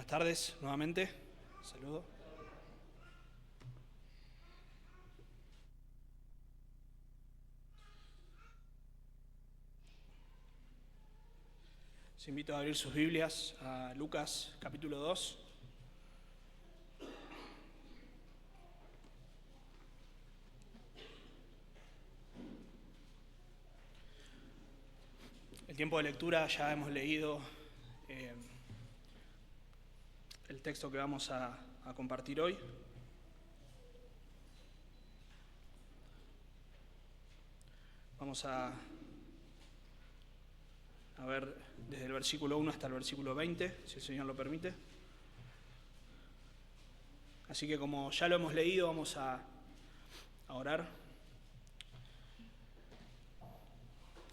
Buenas tardes, nuevamente. Saludo. Les invito a abrir sus Biblias a Lucas capítulo 2. El tiempo de lectura ya hemos leído el texto que vamos a compartir hoy. Vamos a ver desde el versículo 1 hasta el versículo 20, si el Señor lo permite. Así que como ya lo hemos leído, vamos a orar.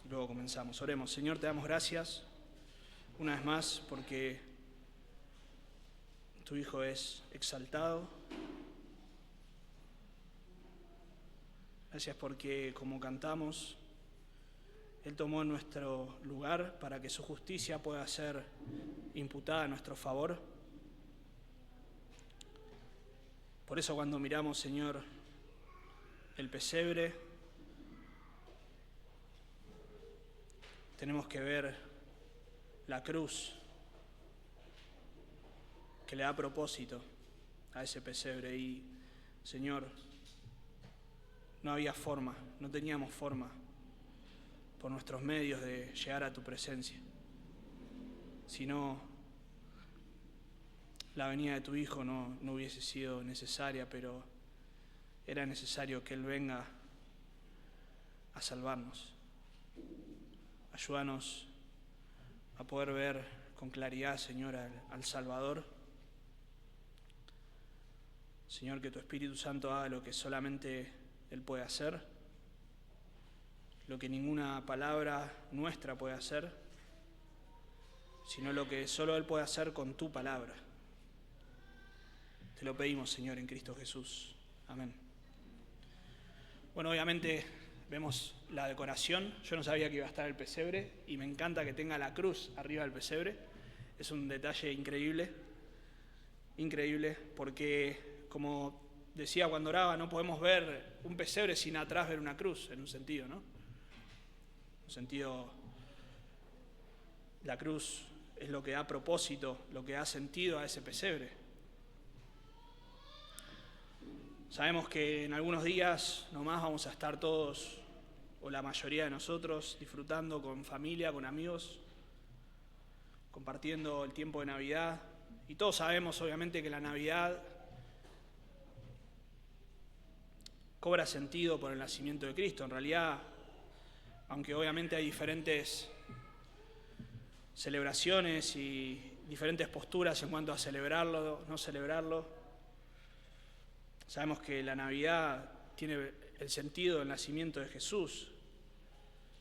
Y luego comenzamos. Oremos. Señor, te damos gracias una vez más porque tu Hijo es exaltado. Gracias porque, como cantamos, Él tomó nuestro lugar para que su justicia pueda ser imputada a nuestro favor. Por eso cuando miramos, Señor, el pesebre, tenemos que ver la cruz que le da propósito a ese pesebre. Y, Señor, no había forma, no teníamos forma por nuestros medios de llegar a tu presencia. Si no, la venida de tu Hijo no hubiese sido necesaria, pero era necesario que Él venga a salvarnos. Ayúdanos a poder ver con claridad, Señor, al Salvador. Señor, que tu Espíritu Santo haga lo que solamente Él puede hacer, lo que ninguna palabra nuestra puede hacer, sino lo que solo Él puede hacer con tu palabra. Te lo pedimos, Señor, en Cristo Jesús. Amén. Bueno, obviamente vemos la decoración. Yo no sabía que iba a estar el pesebre y me encanta que tenga la cruz arriba del pesebre. Es un detalle increíble, porque como decía cuando oraba, no podemos ver un pesebre sin atrás ver una cruz, en un sentido, ¿no? En un sentido, la cruz es lo que da propósito, lo que da sentido a ese pesebre. Sabemos que en algunos días nomás vamos a estar todos, o la mayoría de nosotros, disfrutando con familia, con amigos, compartiendo el tiempo de Navidad. Y todos sabemos, obviamente, que la Navidad cobra sentido por el nacimiento de Cristo. En realidad, aunque obviamente hay diferentes celebraciones y diferentes posturas en cuanto a celebrarlo, no celebrarlo, sabemos que la Navidad tiene el sentido del nacimiento de Jesús.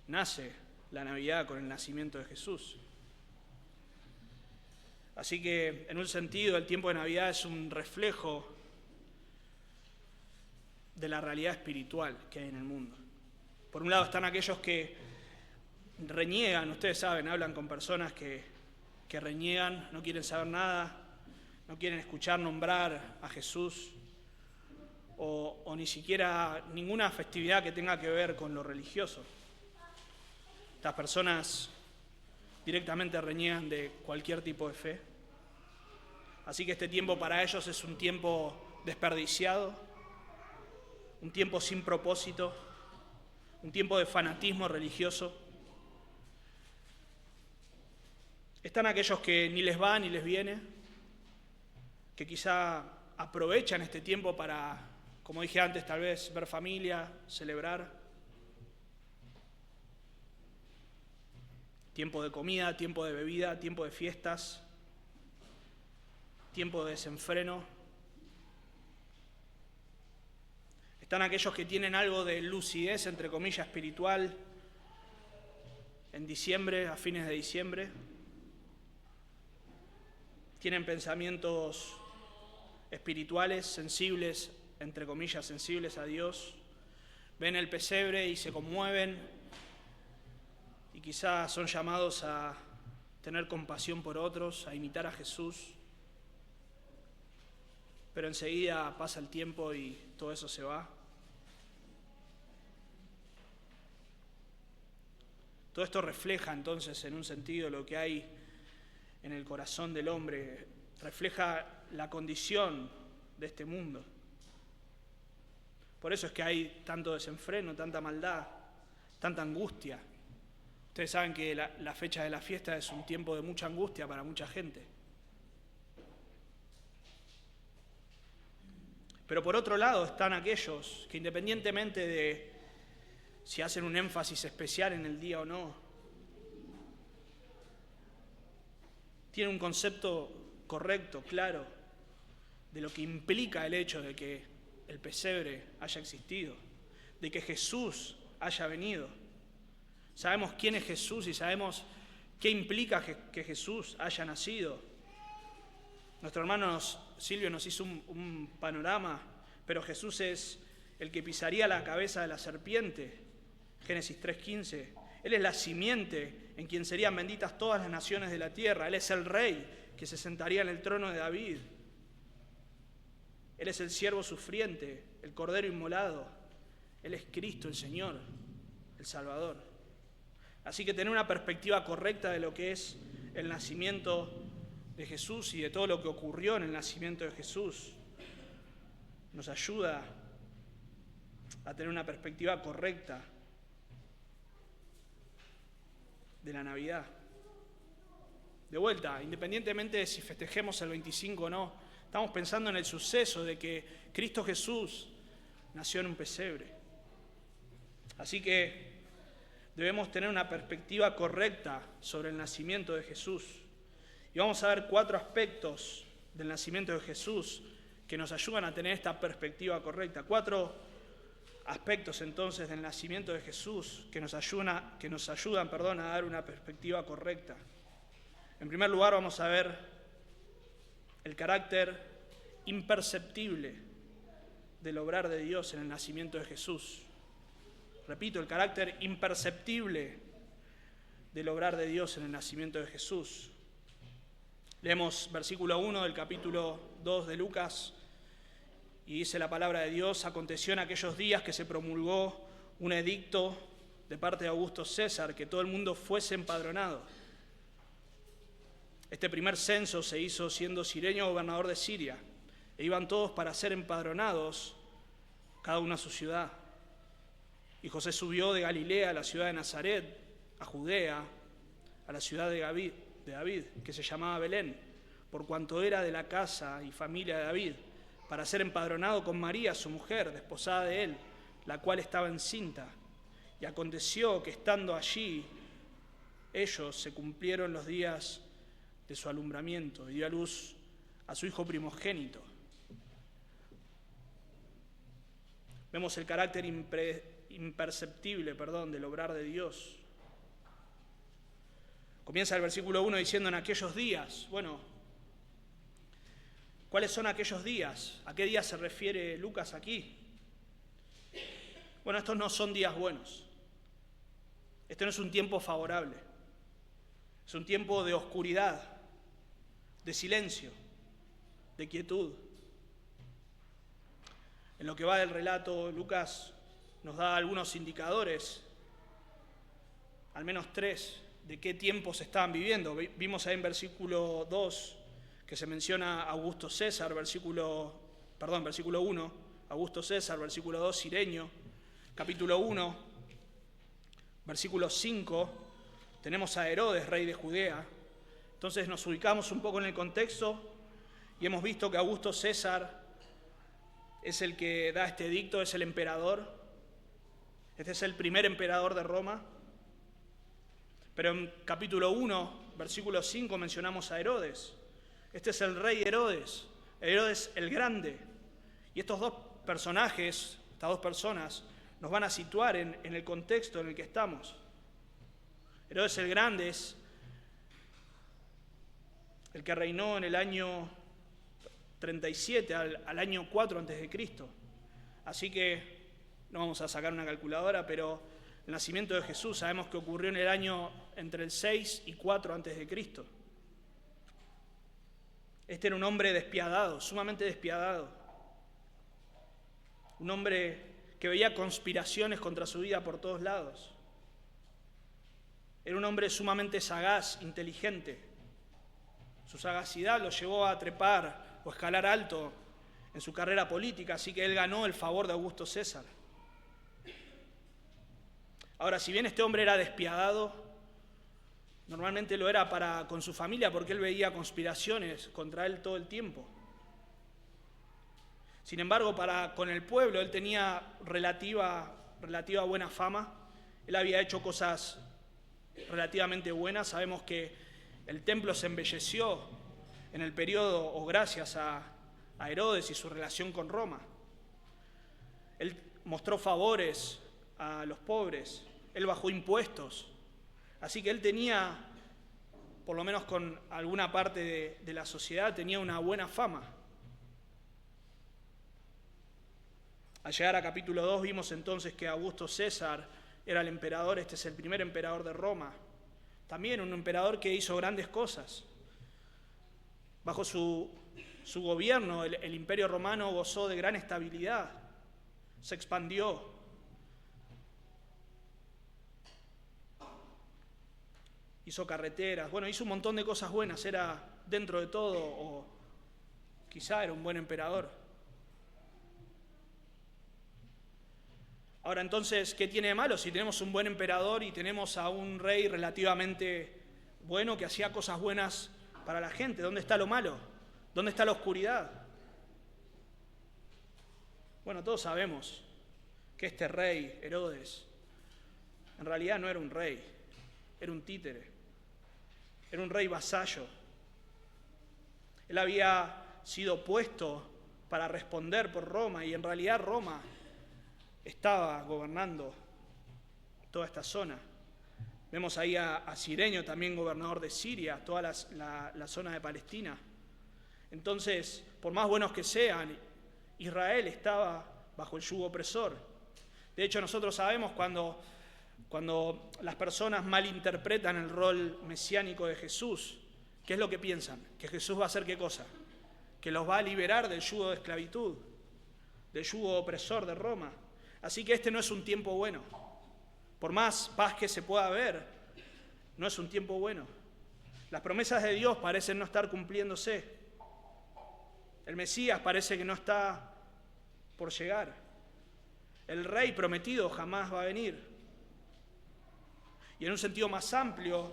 Nace la Navidad con el nacimiento de Jesús. Así que, en un sentido, el tiempo de Navidad es un reflejo de la realidad espiritual que hay en el mundo. Por un lado están aquellos que reniegan, ustedes saben, hablan con personas que reniegan, no quieren saber nada, no quieren escuchar nombrar a Jesús, o ni siquiera ninguna festividad que tenga que ver con lo religioso. Estas personas directamente reniegan de cualquier tipo de fe. Así que este tiempo para ellos es un tiempo desperdiciado, un tiempo sin propósito, un tiempo de fanatismo religioso. Están aquellos que ni les va ni les viene, que quizá aprovechan este tiempo para, como dije antes, tal vez ver familia, celebrar. Tiempo de comida, tiempo de bebida, tiempo de fiestas, tiempo de desenfreno. Están aquellos que tienen algo de lucidez, entre comillas, espiritual, en diciembre, a fines de diciembre. Tienen pensamientos espirituales, sensibles, entre comillas, sensibles a Dios. Ven el pesebre y se conmueven y quizás son llamados a tener compasión por otros, a imitar a Jesús. pero enseguida pasa el tiempo y todo eso se va. Todo esto refleja entonces en un sentido lo que hay en el corazón del hombre, refleja la condición de este mundo. Por eso es que hay tanto desenfreno, tanta maldad, tanta angustia. Ustedes saben que la fecha de la fiesta es un tiempo de mucha angustia para mucha gente. Pero por otro lado están aquellos que independientemente de si hacen un énfasis especial en el día o no, tienen un concepto correcto, claro, de lo que implica el hecho de que el pesebre haya existido, de que Jesús haya venido. Sabemos quién es Jesús y sabemos qué implica que Jesús haya nacido. Nuestro hermano Silvio nos hizo un panorama, pero Jesús es el que pisaría la cabeza de la serpiente. Génesis 3:15. Él es la simiente en quien serían benditas todas las naciones de la tierra. Él es el rey que se sentaría en el trono de David. Él es el siervo sufriente, el cordero inmolado. Él es Cristo el Señor, el Salvador. Así que tener una perspectiva correcta de lo que es el nacimiento de Jesús y de todo lo que ocurrió en el nacimiento de Jesús nos ayuda a tener una perspectiva correcta de la Navidad. De vuelta, independientemente de si festejemos el 25 o no, estamos pensando en el suceso de que Cristo Jesús nació en un pesebre. Así que debemos tener una perspectiva correcta sobre el nacimiento de Jesús. Y vamos a ver 4 aspectos del nacimiento de Jesús que nos ayudan a tener esta perspectiva correcta. 4 aspectos entonces del nacimiento de Jesús que nos ayudan a dar una perspectiva correcta. En primer lugar vamos a ver el carácter imperceptible del obrar de Dios en el nacimiento de Jesús. Repito, el carácter imperceptible del obrar de Dios en el nacimiento de Jesús. Leemos versículo 1 del capítulo 2 de Lucas. Y dice la palabra de Dios: aconteció en aquellos días que se promulgó un edicto de parte de Augusto César, que todo el mundo fuese empadronado. Este primer censo se hizo siendo Cirenio gobernador de Siria, e iban todos para ser empadronados, cada uno a su ciudad. Y José subió de Galilea a la ciudad de Nazaret, a Judea, a la ciudad de David, que se llamaba Belén, por cuanto era de la casa y familia de David, para ser empadronado con María, su mujer, desposada de él, la cual estaba encinta. Y aconteció que estando allí, ellos se cumplieron los días de su alumbramiento, y dio a luz a su hijo primogénito. Vemos el carácter imperceptible del obrar de Dios. Comienza el versículo 1 diciendo: en aquellos días. Bueno, ¿cuáles son aquellos días? ¿A qué días se refiere Lucas aquí? Bueno, estos no son días buenos. Este no es un tiempo favorable. Es un tiempo de oscuridad, de silencio, de quietud. En lo que va del relato, Lucas nos da algunos indicadores, al menos 3, de qué tiempos se estaban viviendo. Vimos ahí en versículo 2 que se menciona Augusto César, versículo 1, Augusto César, versículo 2, Cirenio, capítulo 1, versículo 5, tenemos a Herodes, rey de Judea. Entonces nos ubicamos un poco en el contexto y hemos visto que Augusto César es el que da este edicto, es el emperador. Este es el primer emperador de Roma. Pero en capítulo 1, versículo 5, mencionamos a Herodes. Este es el rey Herodes el Grande. Y estos dos personajes, estas dos personas, nos van a situar en el contexto en el que estamos. Herodes el Grande es el que reinó en el año 37 al año 4 a.C. Así que no vamos a sacar una calculadora, pero el nacimiento de Jesús sabemos que ocurrió en el año entre el 6 y 4 a.C. Este era un hombre despiadado, sumamente despiadado. Un hombre que veía conspiraciones contra su vida por todos lados. Era un hombre sumamente sagaz, inteligente. Su sagacidad lo llevó a trepar o escalar alto en su carrera política, así que él ganó el favor de Augusto César. Ahora, si bien este hombre era despiadado, normalmente lo era con su familia porque él veía conspiraciones contra él todo el tiempo. Sin embargo, con el pueblo él tenía relativa buena fama. Él había hecho cosas relativamente buenas. Sabemos que el templo se embelleció en el periodo, o gracias a Herodes y su relación con Roma. Él mostró favores a los pobres, él bajó impuestos. Así que él tenía, por lo menos con alguna parte de la sociedad, tenía una buena fama. Al llegar a capítulo 2 vimos entonces que Augusto César era el emperador, este es el primer emperador de Roma. También un emperador que hizo grandes cosas. Bajo su gobierno, el imperio romano gozó de gran estabilidad, se expandió. Hizo carreteras, hizo un montón de cosas buenas, era dentro de todo, o quizá era un buen emperador. Ahora entonces, ¿qué tiene de malo si tenemos un buen emperador y tenemos a un rey relativamente bueno que hacía cosas buenas para la gente? ¿Dónde está lo malo? ¿Dónde está la oscuridad? Bueno, todos sabemos que este rey, Herodes, en realidad no era un rey, era un títere, era un rey vasallo. Él había sido puesto para responder por Roma y en realidad Roma estaba gobernando toda esta zona. Vemos ahí a Cirenio, también gobernador de Siria, toda la zona de Palestina. Entonces, por más buenos que sean, Israel estaba bajo el yugo opresor. De hecho, nosotros sabemos cuando las personas malinterpretan el rol mesiánico de Jesús, ¿qué es lo que piensan? Que Jesús va a hacer ¿qué cosa? Que los va a liberar del yugo de esclavitud, del yugo opresor de Roma. Así que este no es un tiempo bueno. Por más paz que se pueda ver, no es un tiempo bueno. Las promesas de Dios parecen no estar cumpliéndose. El Mesías parece que no está por llegar. El rey prometido jamás va a venir. Y en un sentido más amplio,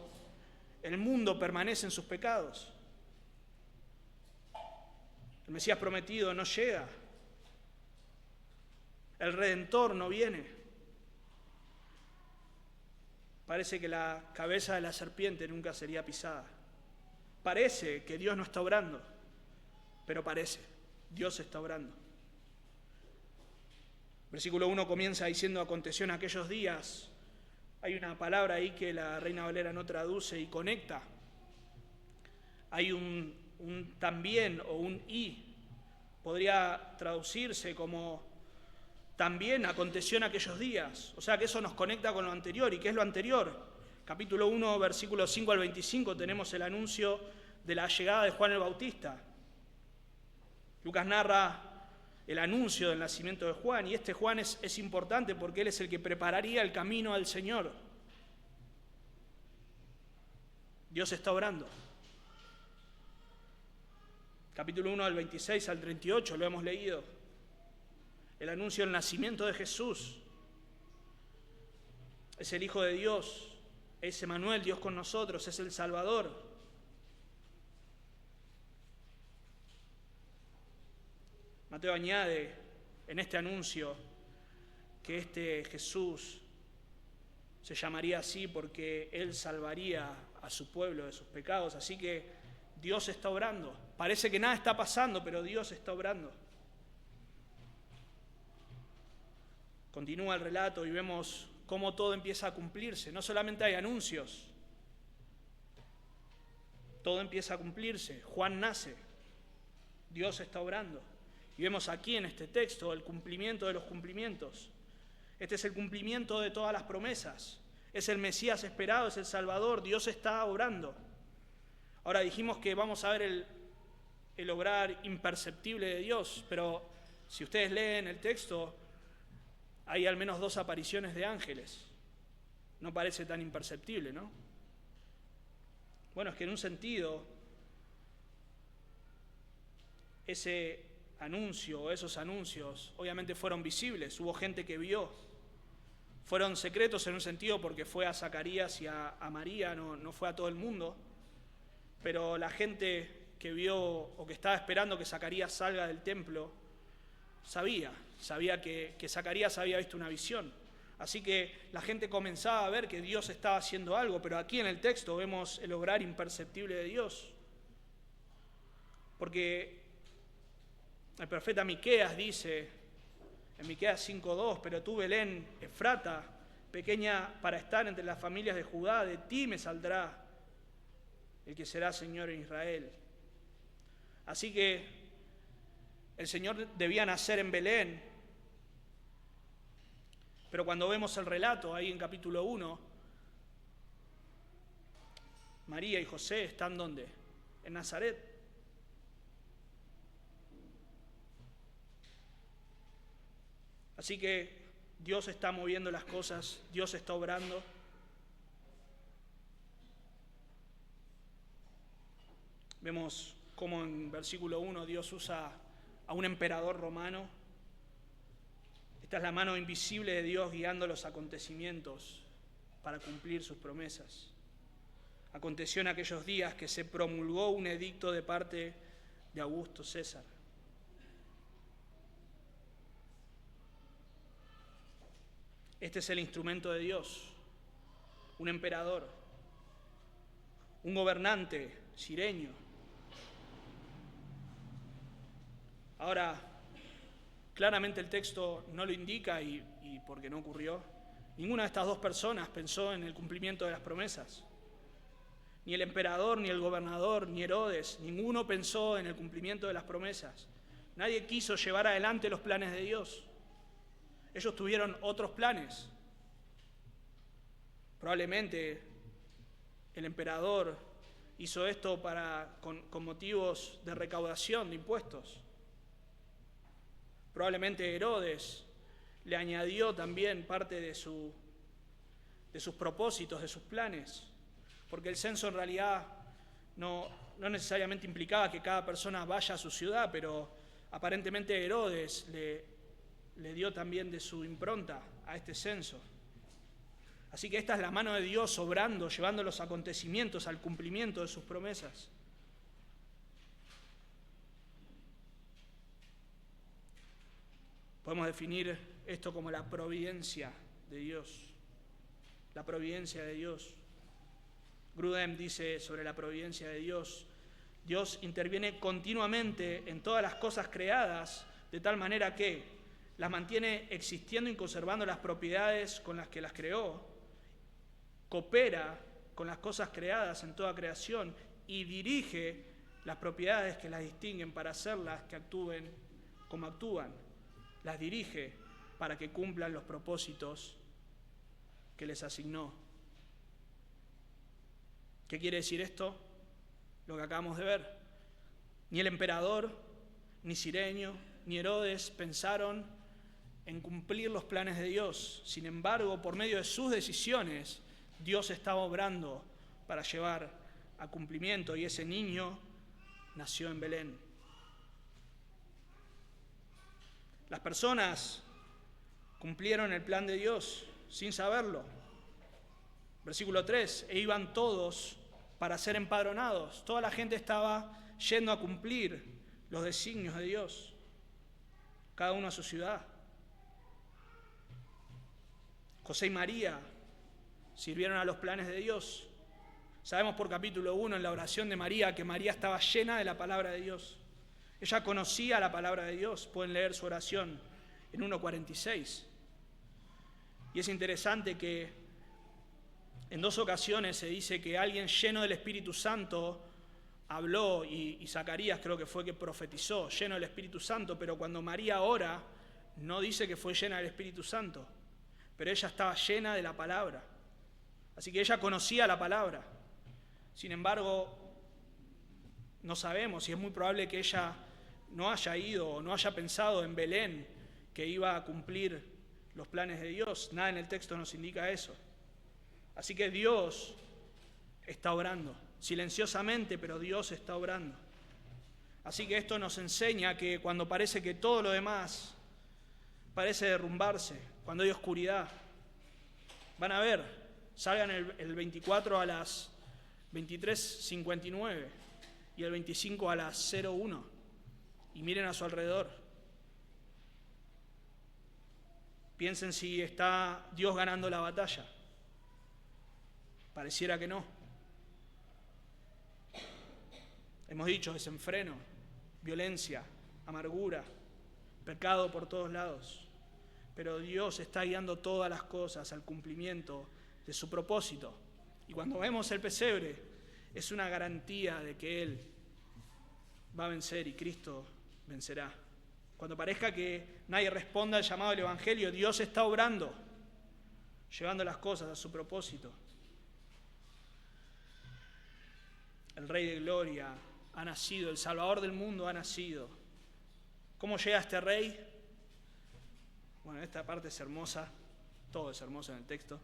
el mundo permanece en sus pecados. El Mesías prometido no llega. El Redentor no viene. Parece que la cabeza de la serpiente nunca sería pisada. Parece que Dios no está obrando, pero parece, Dios está obrando. Versículo 1 comienza diciendo: aconteció en aquellos días. Hay una palabra ahí que la Reina Valera no traduce y conecta. Hay un también o un y. Podría traducirse como también aconteció en aquellos días. O sea que eso nos conecta con lo anterior. ¿Y qué es lo anterior? Capítulo 1, versículos 5 al 25, tenemos el anuncio de la llegada de Juan el Bautista. Lucas narra el anuncio del nacimiento de Juan, y este Juan es importante porque él es el que prepararía el camino al Señor. Dios está obrando. Capítulo 1 del 26 al 38, lo hemos leído. El anuncio del nacimiento de Jesús. Es el Hijo de Dios, es Emmanuel, Dios con nosotros, es el Salvador. Mateo añade en este anuncio que este Jesús se llamaría así porque Él salvaría a su pueblo de sus pecados. Así que Dios está obrando. Parece que nada está pasando, pero Dios está obrando. Continúa el relato y vemos cómo todo empieza a cumplirse. No solamente hay anuncios, todo empieza a cumplirse. Juan nace, Dios está obrando. Y vemos aquí en este texto el cumplimiento de los cumplimientos. Este es el cumplimiento de todas las promesas. Es el Mesías esperado, es el Salvador. Dios está obrando. Ahora dijimos que vamos a ver el obrar imperceptible de Dios, pero si ustedes leen el texto, hay al menos 2 apariciones de ángeles. No parece tan imperceptible, ¿no? Bueno, es que en un sentido, ese anuncio o esos anuncios obviamente fueron visibles, hubo gente que vio. Fueron secretos en un sentido porque fue a Zacarías y a María, no fue a todo el mundo, pero la gente que vio o que estaba esperando que Zacarías salga del templo sabía que Zacarías había visto una visión. Así que la gente comenzaba a ver que Dios estaba haciendo algo, pero aquí en el texto vemos el obrar imperceptible de Dios. Porque el profeta Miqueas dice en Miqueas 5:2, pero tú, Belén, Efrata, pequeña para estar entre las familias de Judá, de ti me saldrá el que será Señor en Israel. Así que el Señor debía nacer en Belén, pero cuando vemos el relato ahí en capítulo 1, María y José están ¿dónde? En Nazaret. Así que Dios está moviendo las cosas, Dios está obrando. Vemos cómo en versículo 1 Dios usa a un emperador romano. Esta es la mano invisible de Dios guiando los acontecimientos para cumplir sus promesas. Aconteció en aquellos días que se promulgó un edicto de parte de Augusto César. Este es el instrumento de Dios, un emperador, un gobernante sireño. Ahora, claramente el texto no lo indica y porque no ocurrió. Ninguna de estas 2 personas pensó en el cumplimiento de las promesas. Ni el emperador, ni el gobernador, ni Herodes, ninguno pensó en el cumplimiento de las promesas. Nadie quiso llevar adelante los planes de Dios. Ellos tuvieron otros planes. Probablemente el emperador hizo esto con motivos de recaudación de impuestos. Probablemente Herodes le añadió también parte de sus propósitos, de sus planes, porque el censo en realidad no necesariamente implicaba que cada persona vaya a su ciudad, pero aparentemente Herodes le dio también de su impronta a este censo. Así que esta es la mano de Dios obrando, llevando los acontecimientos al cumplimiento de sus promesas. Podemos definir esto como la providencia de Dios. La providencia de Dios. Grudem dice sobre la providencia de Dios: Dios interviene continuamente en todas las cosas creadas, de tal manera que las mantiene existiendo y conservando las propiedades con las que las creó, coopera con las cosas creadas en toda creación y dirige las propiedades que las distinguen para hacerlas que actúen como actúan. Las dirige para que cumplan los propósitos que les asignó. ¿Qué quiere decir esto? Lo que acabamos de ver. Ni el emperador, ni Cirenio, ni Herodes pensaron en cumplir los planes de Dios. Sin embargo, por medio de sus decisiones, Dios estaba obrando para llevar a cumplimiento, y ese niño nació en Belén. Las personas cumplieron el plan de Dios sin saberlo. Versículo 3, e iban todos para ser empadronados. Toda la gente estaba yendo a cumplir los designios de Dios, cada uno a su ciudad. José y María sirvieron a los planes de Dios. Sabemos por capítulo 1 en la oración de María que María estaba llena de la palabra de Dios. Ella conocía la palabra de Dios. Pueden leer su oración en 1:46. Y es interesante que en 2 ocasiones se dice que alguien lleno del Espíritu Santo habló, y Zacarías creo que fue que profetizó, lleno del Espíritu Santo, pero cuando María ora, no dice que fue llena del Espíritu Santo, pero ella estaba llena de la palabra. Así que ella conocía la palabra. Sin embargo, No sabemos, y es muy probable que ella no haya ido o no haya pensado en Belén, que iba a cumplir los planes de Dios. Nada en el texto nos indica eso. Así que Dios está obrando, silenciosamente, pero Dios está obrando. Así que esto nos enseña que cuando parece que todo lo demás parece derrumbarse, cuando hay oscuridad, van a ver, salgan el 24 a las 23:59 y el 25 a las 01 y miren a su alrededor. Piensen si está Dios ganando la batalla. Pareciera que no. Hemos dicho desenfreno, violencia, amargura, pecado por todos lados. Pero Dios está guiando todas las cosas al cumplimiento de su propósito. Y cuando vemos el pesebre, es una garantía de que Él va a vencer y Cristo vencerá. Cuando parezca que nadie responda al llamado del Evangelio, Dios está obrando, llevando las cosas a su propósito. El Rey de Gloria ha nacido, el Salvador del mundo ha nacido. ¿Cómo llega este Rey? Bueno, esta parte es hermosa, todo es hermoso en el texto.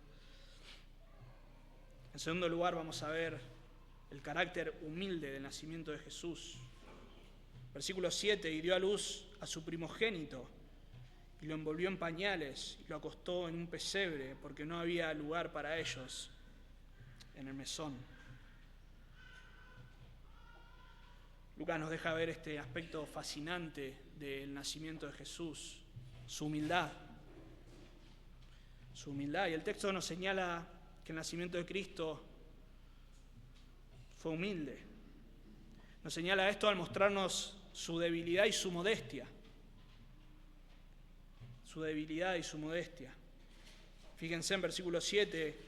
En segundo lugar vamos a ver el carácter humilde del nacimiento de Jesús. Versículo 7, y dio a luz a su primogénito, y lo envolvió en pañales, y lo acostó en un pesebre, porque no había lugar para ellos en el mesón. Lucas nos deja ver este aspecto fascinante del nacimiento de Jesús, su humildad. Su humildad. Y el texto nos señala que el nacimiento de Cristo fue humilde. Nos señala esto al mostrarnos su debilidad y su modestia. Su debilidad y su modestia. Fíjense en versículo 7,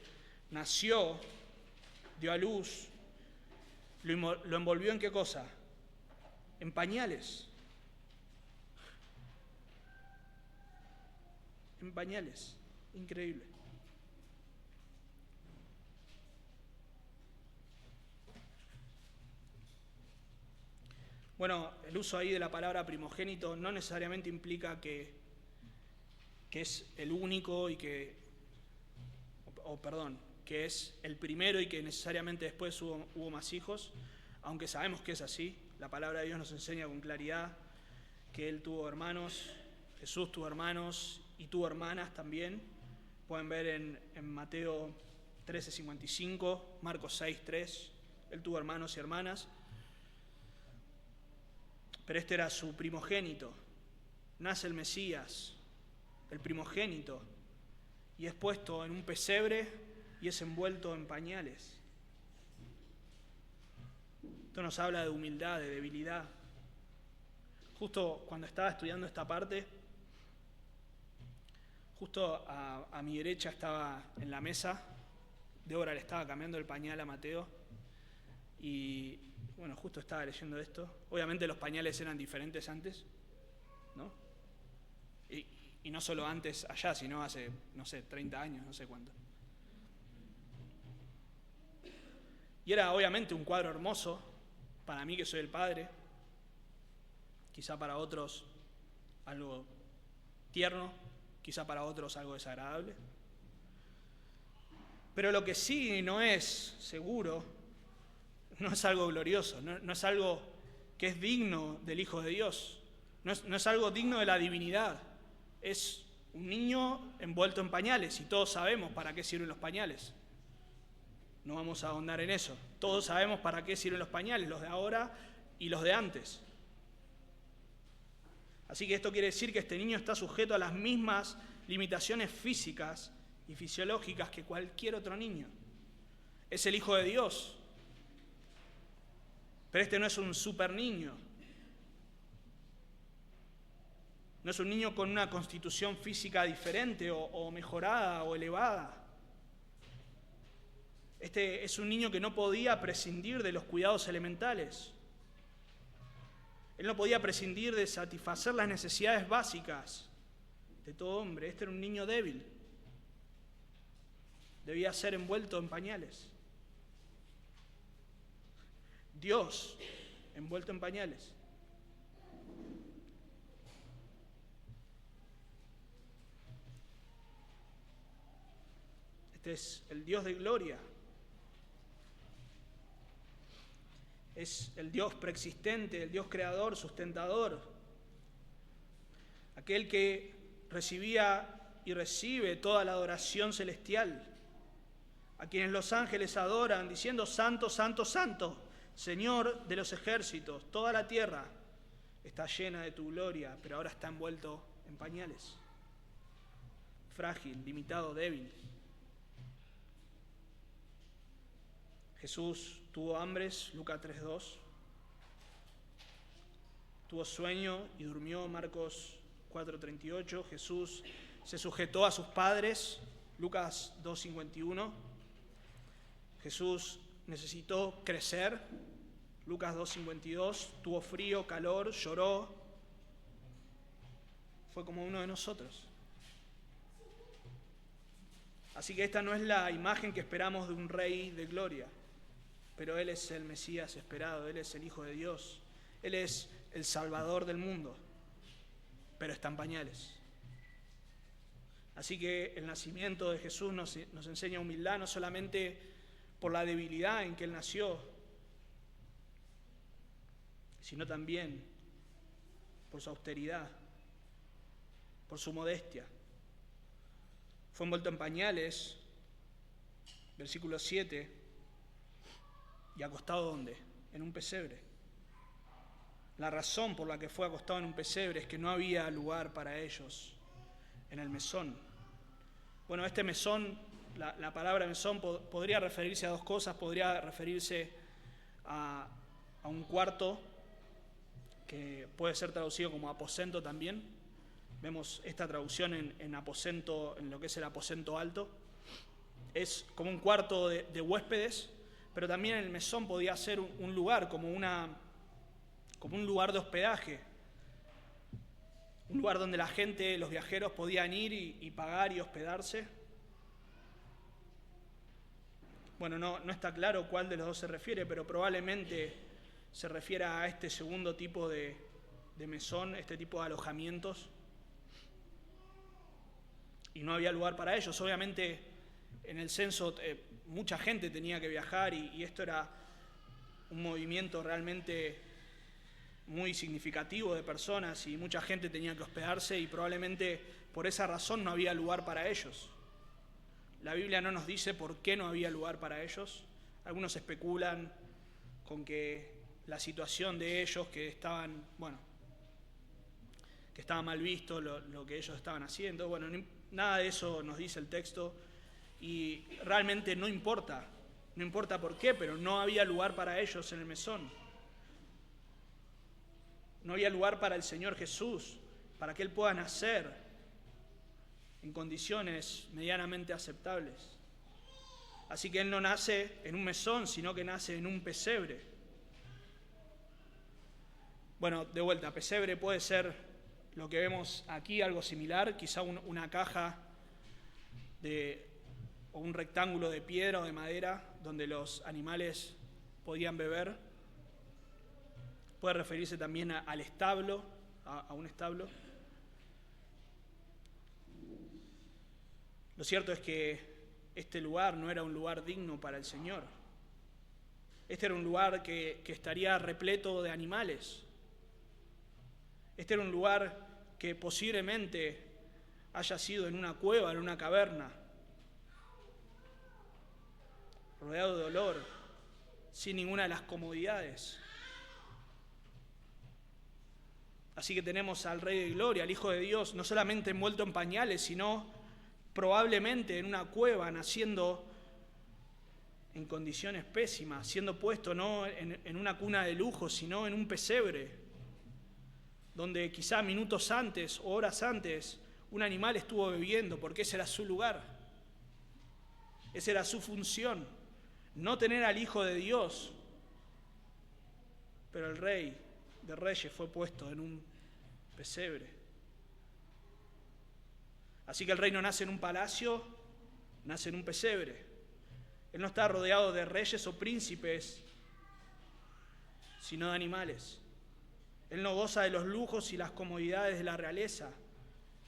nació, dio a luz, lo envolvió ¿en qué cosa? En pañales. En pañales. Increíble. Bueno, el uso ahí de la palabra primogénito no necesariamente implica que es el único y que es el primero y que necesariamente después hubo más hijos, aunque sabemos que es así. La palabra de Dios nos enseña con claridad que Él tuvo hermanos, Jesús tuvo hermanos y tuvo hermanas también. Pueden ver en Mateo 13:55, Marcos 6:3, Él tuvo hermanos y hermanas. Pero este era su primogénito. Nace el Mesías, el primogénito, y es puesto en un pesebre y es envuelto en pañales. Esto nos habla de humildad, de debilidad. Justo cuando estaba estudiando esta parte, justo a mi derecha estaba en la mesa, Débora le estaba cambiando el pañal a Mateo, y bueno, justo estaba leyendo esto. Obviamente los pañales eran diferentes antes, ¿no? Y no solo antes allá, sino hace, 30 años, no sé cuánto. Y era obviamente un cuadro hermoso, para mí que soy el padre, quizá para otros algo tierno, quizá para otros algo desagradable. Pero lo que sí no es seguro, no es algo glorioso, no es algo que es digno del Hijo de Dios, no es algo digno de la divinidad. Es un niño envuelto en pañales y todos sabemos para qué sirven los pañales. No vamos a ahondar en eso. Todos sabemos para qué sirven los pañales, los de ahora y los de antes. Así que esto quiere decir que este niño está sujeto a las mismas limitaciones físicas y fisiológicas que cualquier otro niño. Es el Hijo de Dios. Pero este no es un super niño. No es un niño con una constitución física diferente o mejorada o elevada. Este es un niño que no podía prescindir de los cuidados elementales. Él no podía prescindir de satisfacer las necesidades básicas de todo hombre. Este era un niño débil. Debía ser envuelto en pañales. Dios envuelto en pañales. Este es el Dios de gloria. Es el Dios preexistente, el Dios creador, sustentador. Aquel que recibía y recibe toda la adoración celestial. A quienes los ángeles adoran diciendo: Santo, Santo, Santo, Señor de los ejércitos. Toda la tierra está llena de tu gloria, pero ahora está envuelto en pañales. Frágil, limitado, débil. Jesús tuvo hambres, Lucas 3:2. Tuvo sueño y durmió, Marcos 4:38. Jesús se sujetó a sus padres, Lucas 2:51. Jesús necesitó crecer, Lucas 2:52. Tuvo frío, calor, lloró. Fue como uno de nosotros. Así que esta no es la imagen que esperamos de un rey de gloria. Pero Él es el Mesías esperado, Él es el Hijo de Dios, Él es el Salvador del mundo, pero está en pañales. Así que el nacimiento de Jesús nos enseña humildad, no solamente por la debilidad en que Él nació, sino también por su austeridad, por su modestia. Fue envuelto en pañales, versículo 7, ¿y acostado dónde? En un pesebre. La razón por la que fue acostado en un pesebre es que no había lugar para ellos en el mesón. Bueno, este mesón, la palabra mesón podría referirse a dos cosas. Podría referirse a un cuarto, que puede ser traducido como aposento también. Vemos esta traducción en aposento, en lo que es el aposento alto. Es como un cuarto de huéspedes. Pero también el mesón podía ser un lugar, como un lugar de hospedaje. Un lugar donde la gente, los viajeros, podían ir y pagar y hospedarse. Bueno, no está claro cuál de los dos se refiere, pero probablemente se refiere a este segundo tipo de mesón, este tipo de alojamientos. Y no había lugar para ellos. Obviamente, en el censo mucha gente tenía que viajar y esto era un movimiento realmente muy significativo de personas y mucha gente tenía que hospedarse y probablemente por esa razón no había lugar para ellos. La Biblia no nos dice por qué no había lugar para ellos. Algunos especulan con que la situación de ellos, que estaba mal visto lo que ellos estaban haciendo. Bueno, nada de eso nos dice el texto. Y realmente no importa por qué, pero no había lugar para ellos en el mesón. No había lugar para el Señor Jesús, para que Él pueda nacer en condiciones medianamente aceptables. Así que Él no nace en un mesón, sino que nace en un pesebre. Bueno, de vuelta, pesebre puede ser lo que vemos aquí, algo similar, quizá una caja o un rectángulo de piedra o de madera donde los animales podían beber. Puede referirse también al establo, a un establo. Lo cierto es que este lugar no era un lugar digno para el Señor. Este era un lugar que estaría repleto de animales. Este era un lugar que posiblemente haya sido en una cueva, en una caverna, rodeado de olor, sin ninguna de las comodidades. Así que tenemos al Rey de Gloria, al Hijo de Dios, no solamente envuelto en pañales, sino probablemente en una cueva, naciendo en condiciones pésimas, siendo puesto no en una cuna de lujo, sino en un pesebre, donde quizá minutos antes o horas antes un animal estuvo bebiendo, porque ese era su lugar, esa era su función. No tener al Hijo de Dios, pero el Rey de Reyes fue puesto en un pesebre. Así que el Rey no nace en un palacio, nace en un pesebre. Él no está rodeado de reyes o príncipes, sino de animales. Él no goza de los lujos y las comodidades de la realeza.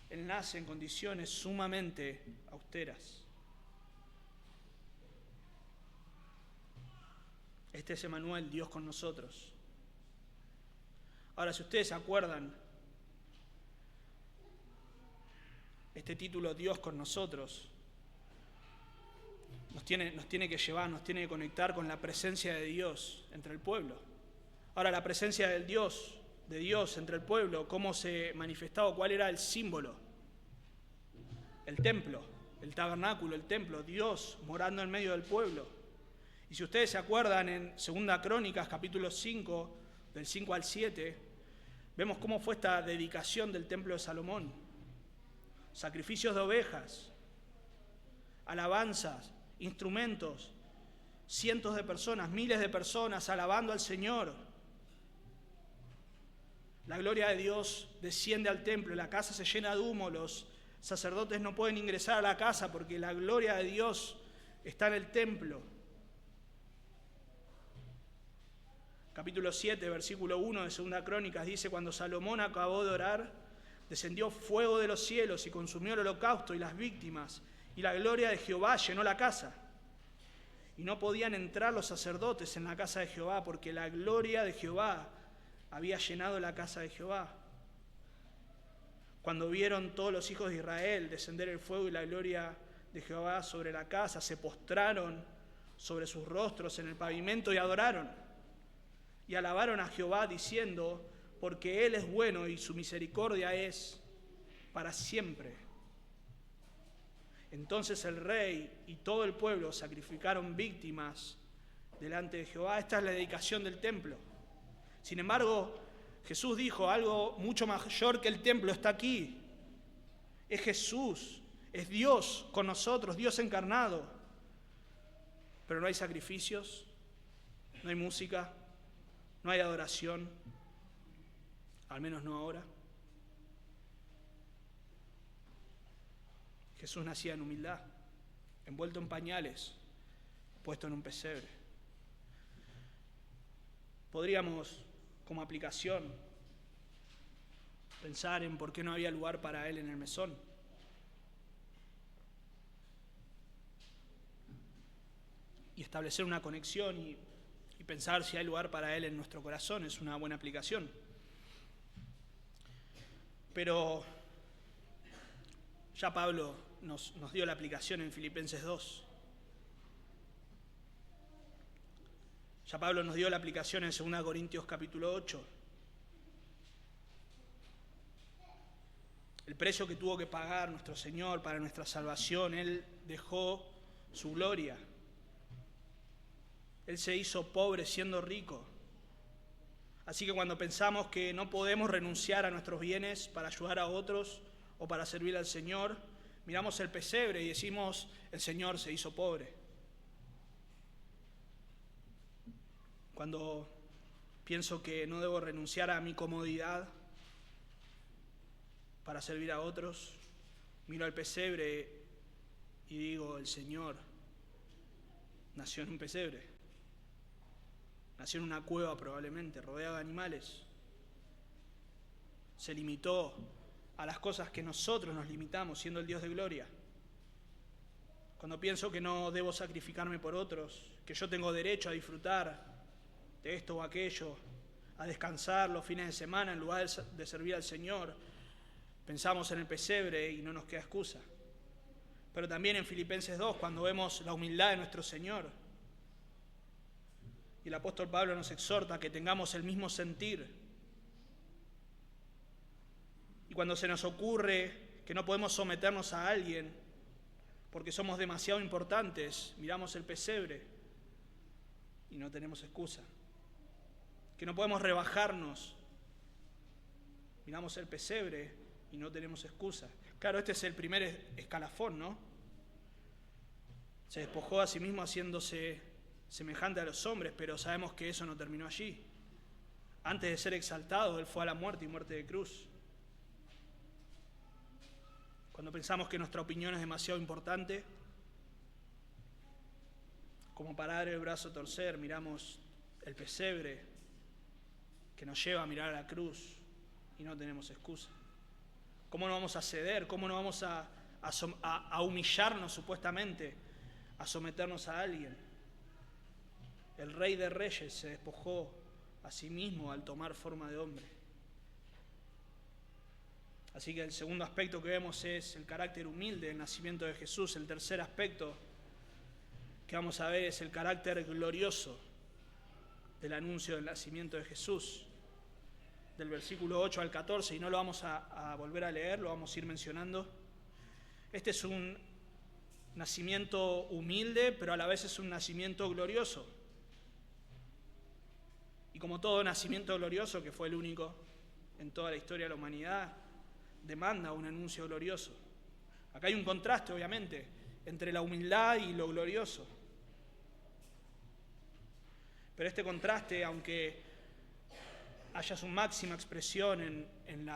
Él nace en condiciones sumamente austeras. Este es Emmanuel, Dios con nosotros. Ahora, si ustedes se acuerdan, este título, Dios con nosotros, nos tiene que llevar, nos tiene que conectar con la presencia de Dios entre el pueblo. Ahora, la presencia de Dios entre el pueblo, ¿cómo se manifestaba? ¿Cuál era el símbolo? El templo, el tabernáculo, el templo, Dios morando en medio del pueblo. Y si ustedes se acuerdan, en 2 Crónicas, capítulo 5, del 5 al 7, vemos cómo fue esta dedicación del templo de Salomón. Sacrificios de ovejas, alabanzas, instrumentos, cientos de personas, miles de personas alabando al Señor. La gloria de Dios desciende al templo, la casa se llena de humo, los sacerdotes no pueden ingresar a la casa porque la gloria de Dios está en el templo. Capítulo 7, versículo 1 de 2 Crónicas dice: cuando Salomón acabó de orar, descendió fuego de los cielos y consumió el holocausto y las víctimas, y la gloria de Jehová llenó la casa. Y no podían entrar los sacerdotes en la casa de Jehová, porque la gloria de Jehová había llenado la casa de Jehová. Cuando vieron todos los hijos de Israel descender el fuego y la gloria de Jehová sobre la casa, se postraron sobre sus rostros en el pavimento y adoraron. Y alabaron a Jehová diciendo: porque Él es bueno y su misericordia es para siempre. Entonces el rey y todo el pueblo sacrificaron víctimas delante de Jehová. Esta es la dedicación del templo. Sin embargo, Jesús dijo: algo mucho mayor que el templo está aquí. Es Jesús, es Dios con nosotros, Dios encarnado. Pero no hay sacrificios, no hay música, no hay adoración, al menos no ahora. Jesús nacía en humildad, envuelto en pañales, puesto en un pesebre. Podríamos, como aplicación, pensar en por qué no había lugar para Él en el mesón. Y establecer una conexión y pensar si hay lugar para Él en nuestro corazón es una buena aplicación. Pero ya Pablo nos dio la aplicación en Filipenses 2. Ya Pablo nos dio la aplicación en 2 Corintios capítulo 8. El precio que tuvo que pagar nuestro Señor para nuestra salvación, Él dejó su gloria. Él se hizo pobre siendo rico. Así que cuando pensamos que no podemos renunciar a nuestros bienes para ayudar a otros o para servir al Señor, miramos el pesebre y decimos: el Señor se hizo pobre. Cuando pienso que no debo renunciar a mi comodidad para servir a otros, miro al pesebre y digo: el Señor nació en un pesebre. Nació en una cueva probablemente, rodeado de animales. Se limitó a las cosas que nosotros nos limitamos, siendo el Dios de gloria. Cuando pienso que no debo sacrificarme por otros, que yo tengo derecho a disfrutar de esto o aquello, a descansar los fines de semana en lugar de servir al Señor, pensamos en el pesebre y no nos queda excusa. Pero también en Filipenses 2, cuando vemos la humildad de nuestro Señor, y el apóstol Pablo nos exhorta a que tengamos el mismo sentir. Y cuando se nos ocurre que no podemos someternos a alguien porque somos demasiado importantes, miramos el pesebre y no tenemos excusa. Que no podemos rebajarnos, miramos el pesebre y no tenemos excusa. Claro, este es el primer escalafón, ¿no? Se despojó a sí mismo haciéndose semejante a los hombres, pero sabemos que eso no terminó allí. Antes de ser exaltado, Él fue a la muerte y muerte de cruz. Cuando pensamos que nuestra opinión es demasiado importante, como para dar el brazo a torcer, miramos el pesebre nos lleva a mirar a la cruz y no tenemos excusa. ¿Cómo no vamos a ceder? ¿Cómo no vamos a humillarnos supuestamente, a someternos a alguien? El Rey de Reyes se despojó a sí mismo al tomar forma de hombre. Así que el segundo aspecto que vemos es el carácter humilde del nacimiento de Jesús. El tercer aspecto que vamos a ver es el carácter glorioso del anuncio del nacimiento de Jesús. Del versículo 8 al 14, y no lo vamos a volver a leer, lo vamos a ir mencionando. Este es un nacimiento humilde, pero a la vez es un nacimiento glorioso. Y como todo nacimiento glorioso, que fue el único en toda la historia de la humanidad, demanda un anuncio glorioso. Acá hay un contraste, obviamente, entre la humildad y lo glorioso. Pero este contraste, aunque haya su máxima expresión en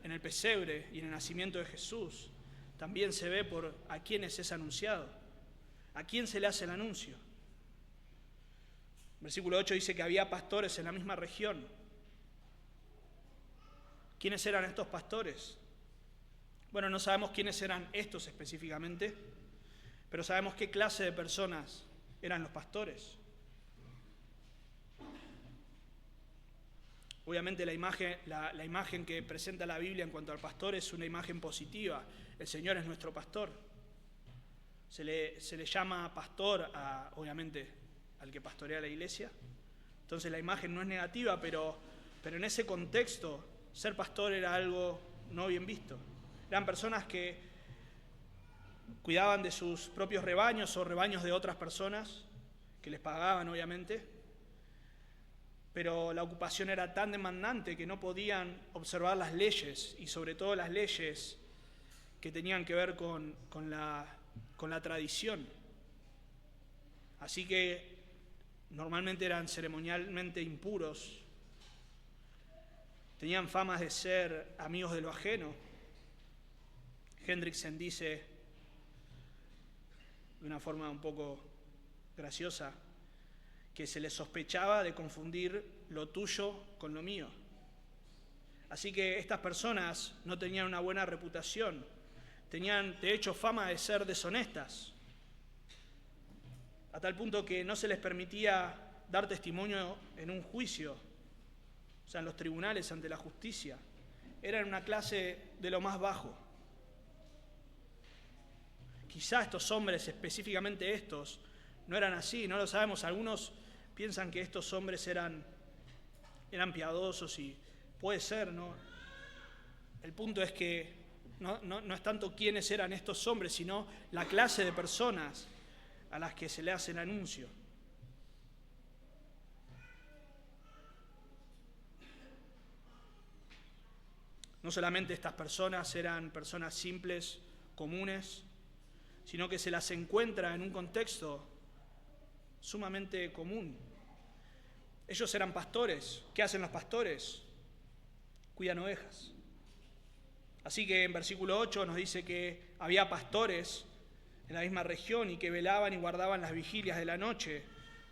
el pesebre y en el nacimiento de Jesús, también se ve por a quiénes es anunciado, a quién se le hace el anuncio. Versículo 8 dice que había pastores en la misma región. ¿Quiénes eran estos pastores? Bueno, no sabemos quiénes eran estos específicamente, pero sabemos qué clase de personas eran los pastores. Obviamente la imagen que presenta la Biblia en cuanto al pastor es una imagen positiva. El Señor es nuestro pastor. Se le llama pastor, obviamente, al que pastorea la iglesia. Entonces la imagen no es negativa, pero en ese contexto ser pastor era algo no bien visto. Eran personas que cuidaban de sus propios rebaños o rebaños de otras personas, que les pagaban, obviamente. Pero la ocupación era tan demandante que no podían observar las leyes, y sobre todo las leyes que tenían que ver con la tradición. Así que normalmente eran ceremonialmente impuros, tenían fama de ser amigos de lo ajeno. Hendrickson dice, de una forma un poco graciosa, que se les sospechaba de confundir lo tuyo con lo mío. Así que estas personas no tenían una buena reputación, tenían de hecho fama de ser deshonestas, a tal punto que no se les permitía dar testimonio en un juicio, o sea, en los tribunales ante la justicia. Eran una clase de lo más bajo. Quizá estos hombres, específicamente estos, no eran así, no lo sabemos. Algunos piensan que estos hombres eran piadosos, y puede ser, ¿no? El punto es que no es tanto quiénes eran estos hombres, sino la clase de personas a las que se le hace el anuncio. No solamente estas personas eran personas simples, comunes, sino que se las encuentra en un contexto sumamente común. Ellos eran pastores. ¿Qué hacen los pastores? Cuidan ovejas. Así que en versículo 8 nos dice que había pastores en la misma región y que velaban y guardaban las vigilias de la noche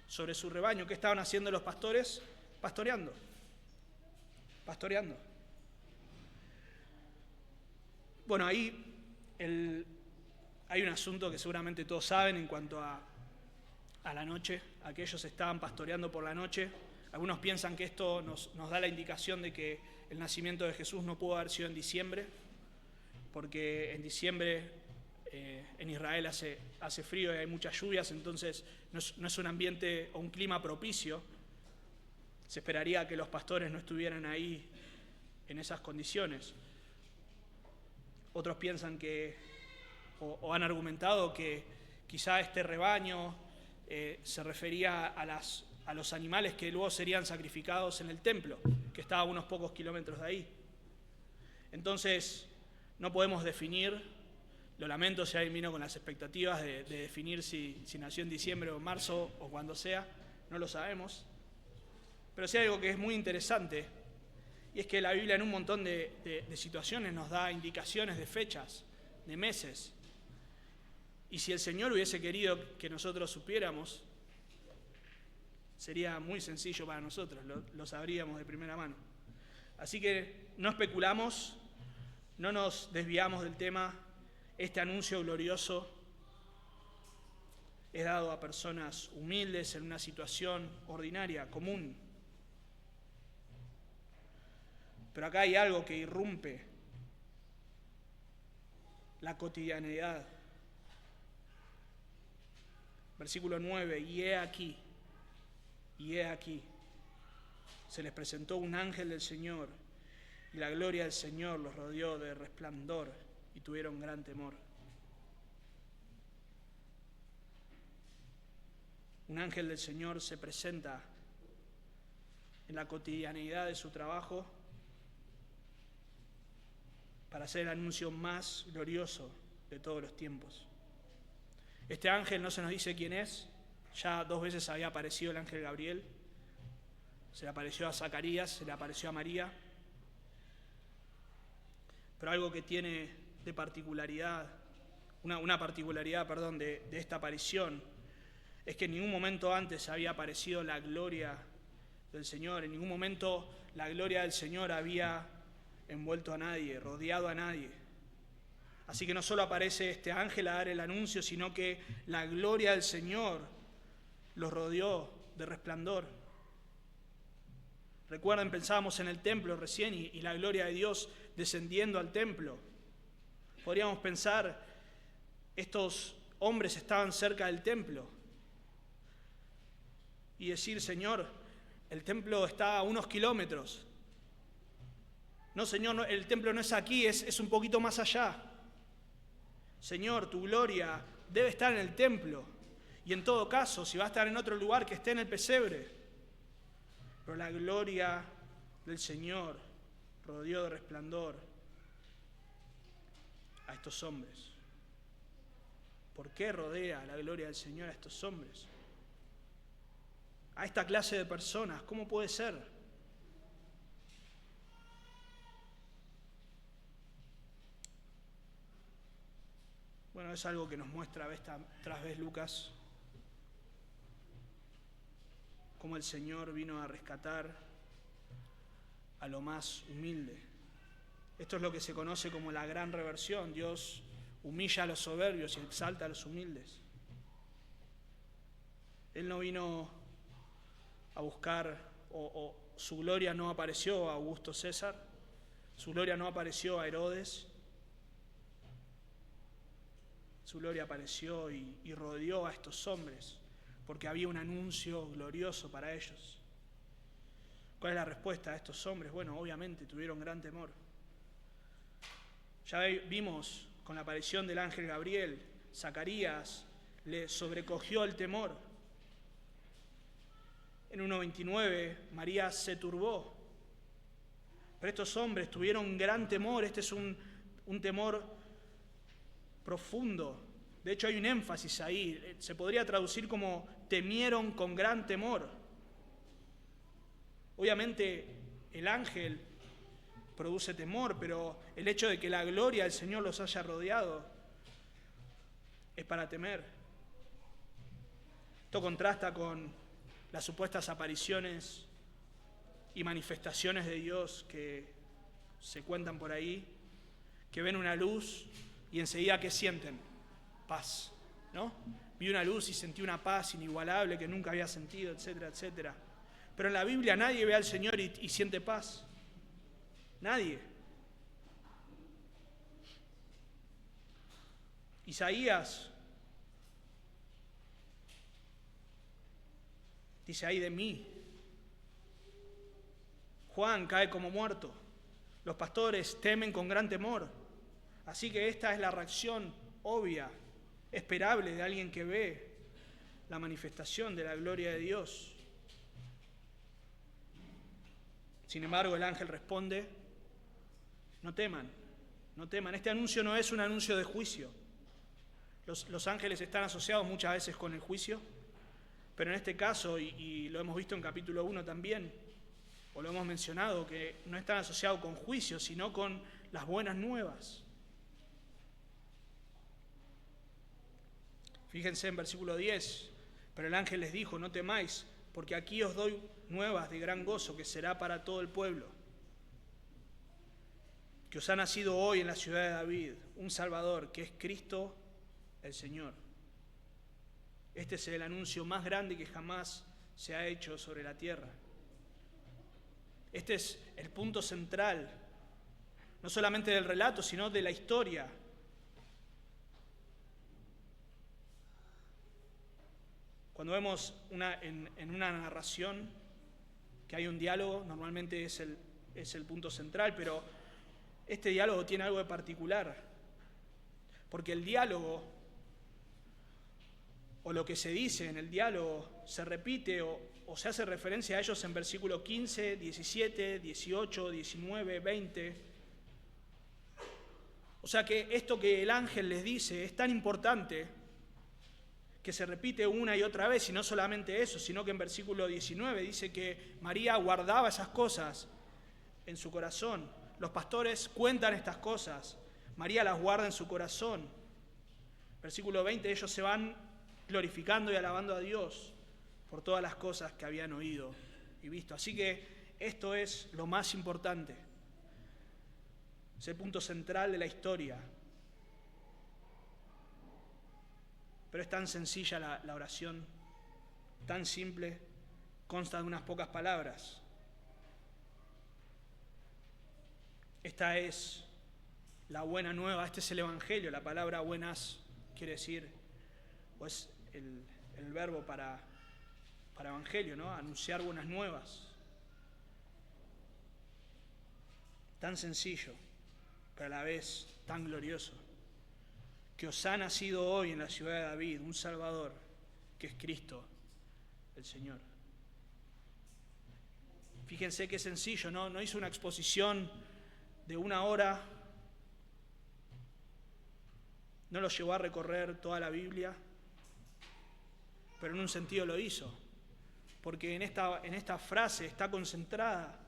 sobre su rebaño. ¿Qué estaban haciendo los pastores? Pastoreando. Bueno, ahí hay un asunto que seguramente todos saben en cuanto a la noche. Aquellos estaban pastoreando por la noche. Algunos piensan que esto nos da la indicación de que el nacimiento de Jesús no pudo haber sido en diciembre, porque en diciembre en Israel hace frío y hay muchas lluvias, entonces no es un ambiente o un clima propicio. Se esperaría que los pastores no estuvieran ahí en esas condiciones. Otros piensan o han argumentado que quizá este rebaño se refería a los animales que luego serían sacrificados en el templo, que estaba a unos pocos kilómetros de ahí. Entonces, no podemos definir, lo lamento si alguien vino con las expectativas de definir si nació en diciembre o en marzo o cuando sea, no lo sabemos. Pero sí hay algo que es muy interesante, y es que la Biblia en un montón de situaciones nos da indicaciones de fechas, de meses. Y si el Señor hubiese querido que nosotros supiéramos, Sería muy sencillo para nosotros, lo sabríamos de primera mano. Así que no especulamos, no nos desviamos del tema. Este anuncio glorioso es dado a personas humildes en una situación ordinaria, común. Pero acá hay algo que irrumpe la cotidianidad. Versículo 9, y he aquí, se les presentó un ángel del Señor, y la gloria del Señor los rodeó de resplandor, y tuvieron gran temor. Un ángel del Señor se presenta en la cotidianidad de su trabajo para hacer el anuncio más glorioso de todos los tiempos. Este ángel no se nos dice quién es. Ya 2 veces había aparecido el ángel Gabriel. Se le apareció a Zacarías, se le apareció a María. Pero algo que tiene de particularidad, una particularidad de esta aparición, es que en ningún momento antes había aparecido la gloria del Señor. En ningún momento la gloria del Señor había envuelto a nadie, rodeado a nadie. Así que no solo aparece este ángel a dar el anuncio, sino que la gloria del Señor los rodeó de resplandor. Recuerden, pensábamos en el templo recién y la gloria de Dios descendiendo al templo. Podríamos pensar, estos hombres estaban cerca del templo y decir, Señor, el templo está a unos kilómetros. No, Señor, no, el templo no es aquí, es un poquito más allá. Señor, tu gloria debe estar en el templo. Y en todo caso, si va a estar en otro lugar, que esté en el pesebre. Pero la gloria del Señor rodeó de resplandor a estos hombres. ¿Por qué rodea la gloria del Señor a estos hombres? A esta clase de personas, ¿cómo puede ser? Bueno, es algo que nos muestra vez tras vez Lucas, cómo el Señor vino a rescatar a lo más humilde. Esto es lo que se conoce como la gran reversión. Dios humilla a los soberbios y exalta a los humildes. Él no vino a buscar, o su gloria no apareció a Augusto César, su gloria no apareció a Herodes, su gloria apareció y rodeó a estos hombres, porque había un anuncio glorioso para ellos. ¿Cuál es la respuesta a estos hombres? Bueno, obviamente tuvieron gran temor. Ya vimos con la aparición del ángel Gabriel, Zacarías le sobrecogió el temor. En 1:29 María se turbó. Pero estos hombres tuvieron gran temor. Este es un temor profundo. De hecho hay un énfasis ahí. Se podría traducir como temieron con gran temor. Obviamente el ángel produce temor, pero el hecho de que la gloria del Señor los haya rodeado es para temer. Esto contrasta con las supuestas apariciones y manifestaciones de Dios que se cuentan por ahí, que ven una luz y enseguida ¿qué sienten? Paz, ¿no? Vi una luz y sentí una paz inigualable que nunca había sentido, etcétera, etcétera. Pero en la Biblia nadie ve al Señor y siente paz. Nadie. Isaías dice, ay de mí. Juan cae como muerto. Los pastores temen con gran temor. Así que esta es la reacción obvia, esperable de alguien que ve la manifestación de la gloria de Dios. Sin embargo, el ángel responde, no teman, no teman. Este anuncio no es un anuncio de juicio. Los ángeles están asociados muchas veces con el juicio, pero en este caso, y lo hemos visto en capítulo 1 también, o lo hemos mencionado, que no están asociados con juicio, sino con las buenas nuevas. Fíjense en versículo 10, pero el ángel les dijo, no temáis, porque aquí os doy nuevas de gran gozo que será para todo el pueblo, que os ha nacido hoy en la ciudad de David un Salvador, que es Cristo el Señor. Este es el anuncio más grande que jamás se ha hecho sobre la tierra. Este es el punto central, no solamente del relato, sino de la historia. Cuando vemos en una narración que hay un diálogo, normalmente es el punto central, pero este diálogo tiene algo de particular, porque el diálogo, o lo que se dice en el diálogo, se repite o se hace referencia a ellos en versículos 15, 17, 18, 19, 20. O sea que esto que el ángel les dice es tan importante que se repite una y otra vez, y no solamente eso, sino que en versículo 19 dice que María guardaba esas cosas en su corazón. Los pastores cuentan estas cosas, María las guarda en su corazón. Versículo 20, ellos se van glorificando y alabando a Dios por todas las cosas que habían oído y visto. Así que esto es lo más importante, es el punto central de la historia. Pero es tan sencilla la oración, tan simple, consta de unas pocas palabras. Esta es la buena nueva, este es el Evangelio. La palabra buenas quiere decir, o es el verbo para Evangelio, ¿no? Anunciar buenas nuevas. Tan sencillo, pero a la vez tan glorioso. Que os ha nacido hoy en la ciudad de David un Salvador, que es Cristo, el Señor. Fíjense qué sencillo, ¿no? No hizo una exposición de 1 hora, no lo llevó a recorrer toda la Biblia, pero en un sentido lo hizo, porque en esta frase está concentrada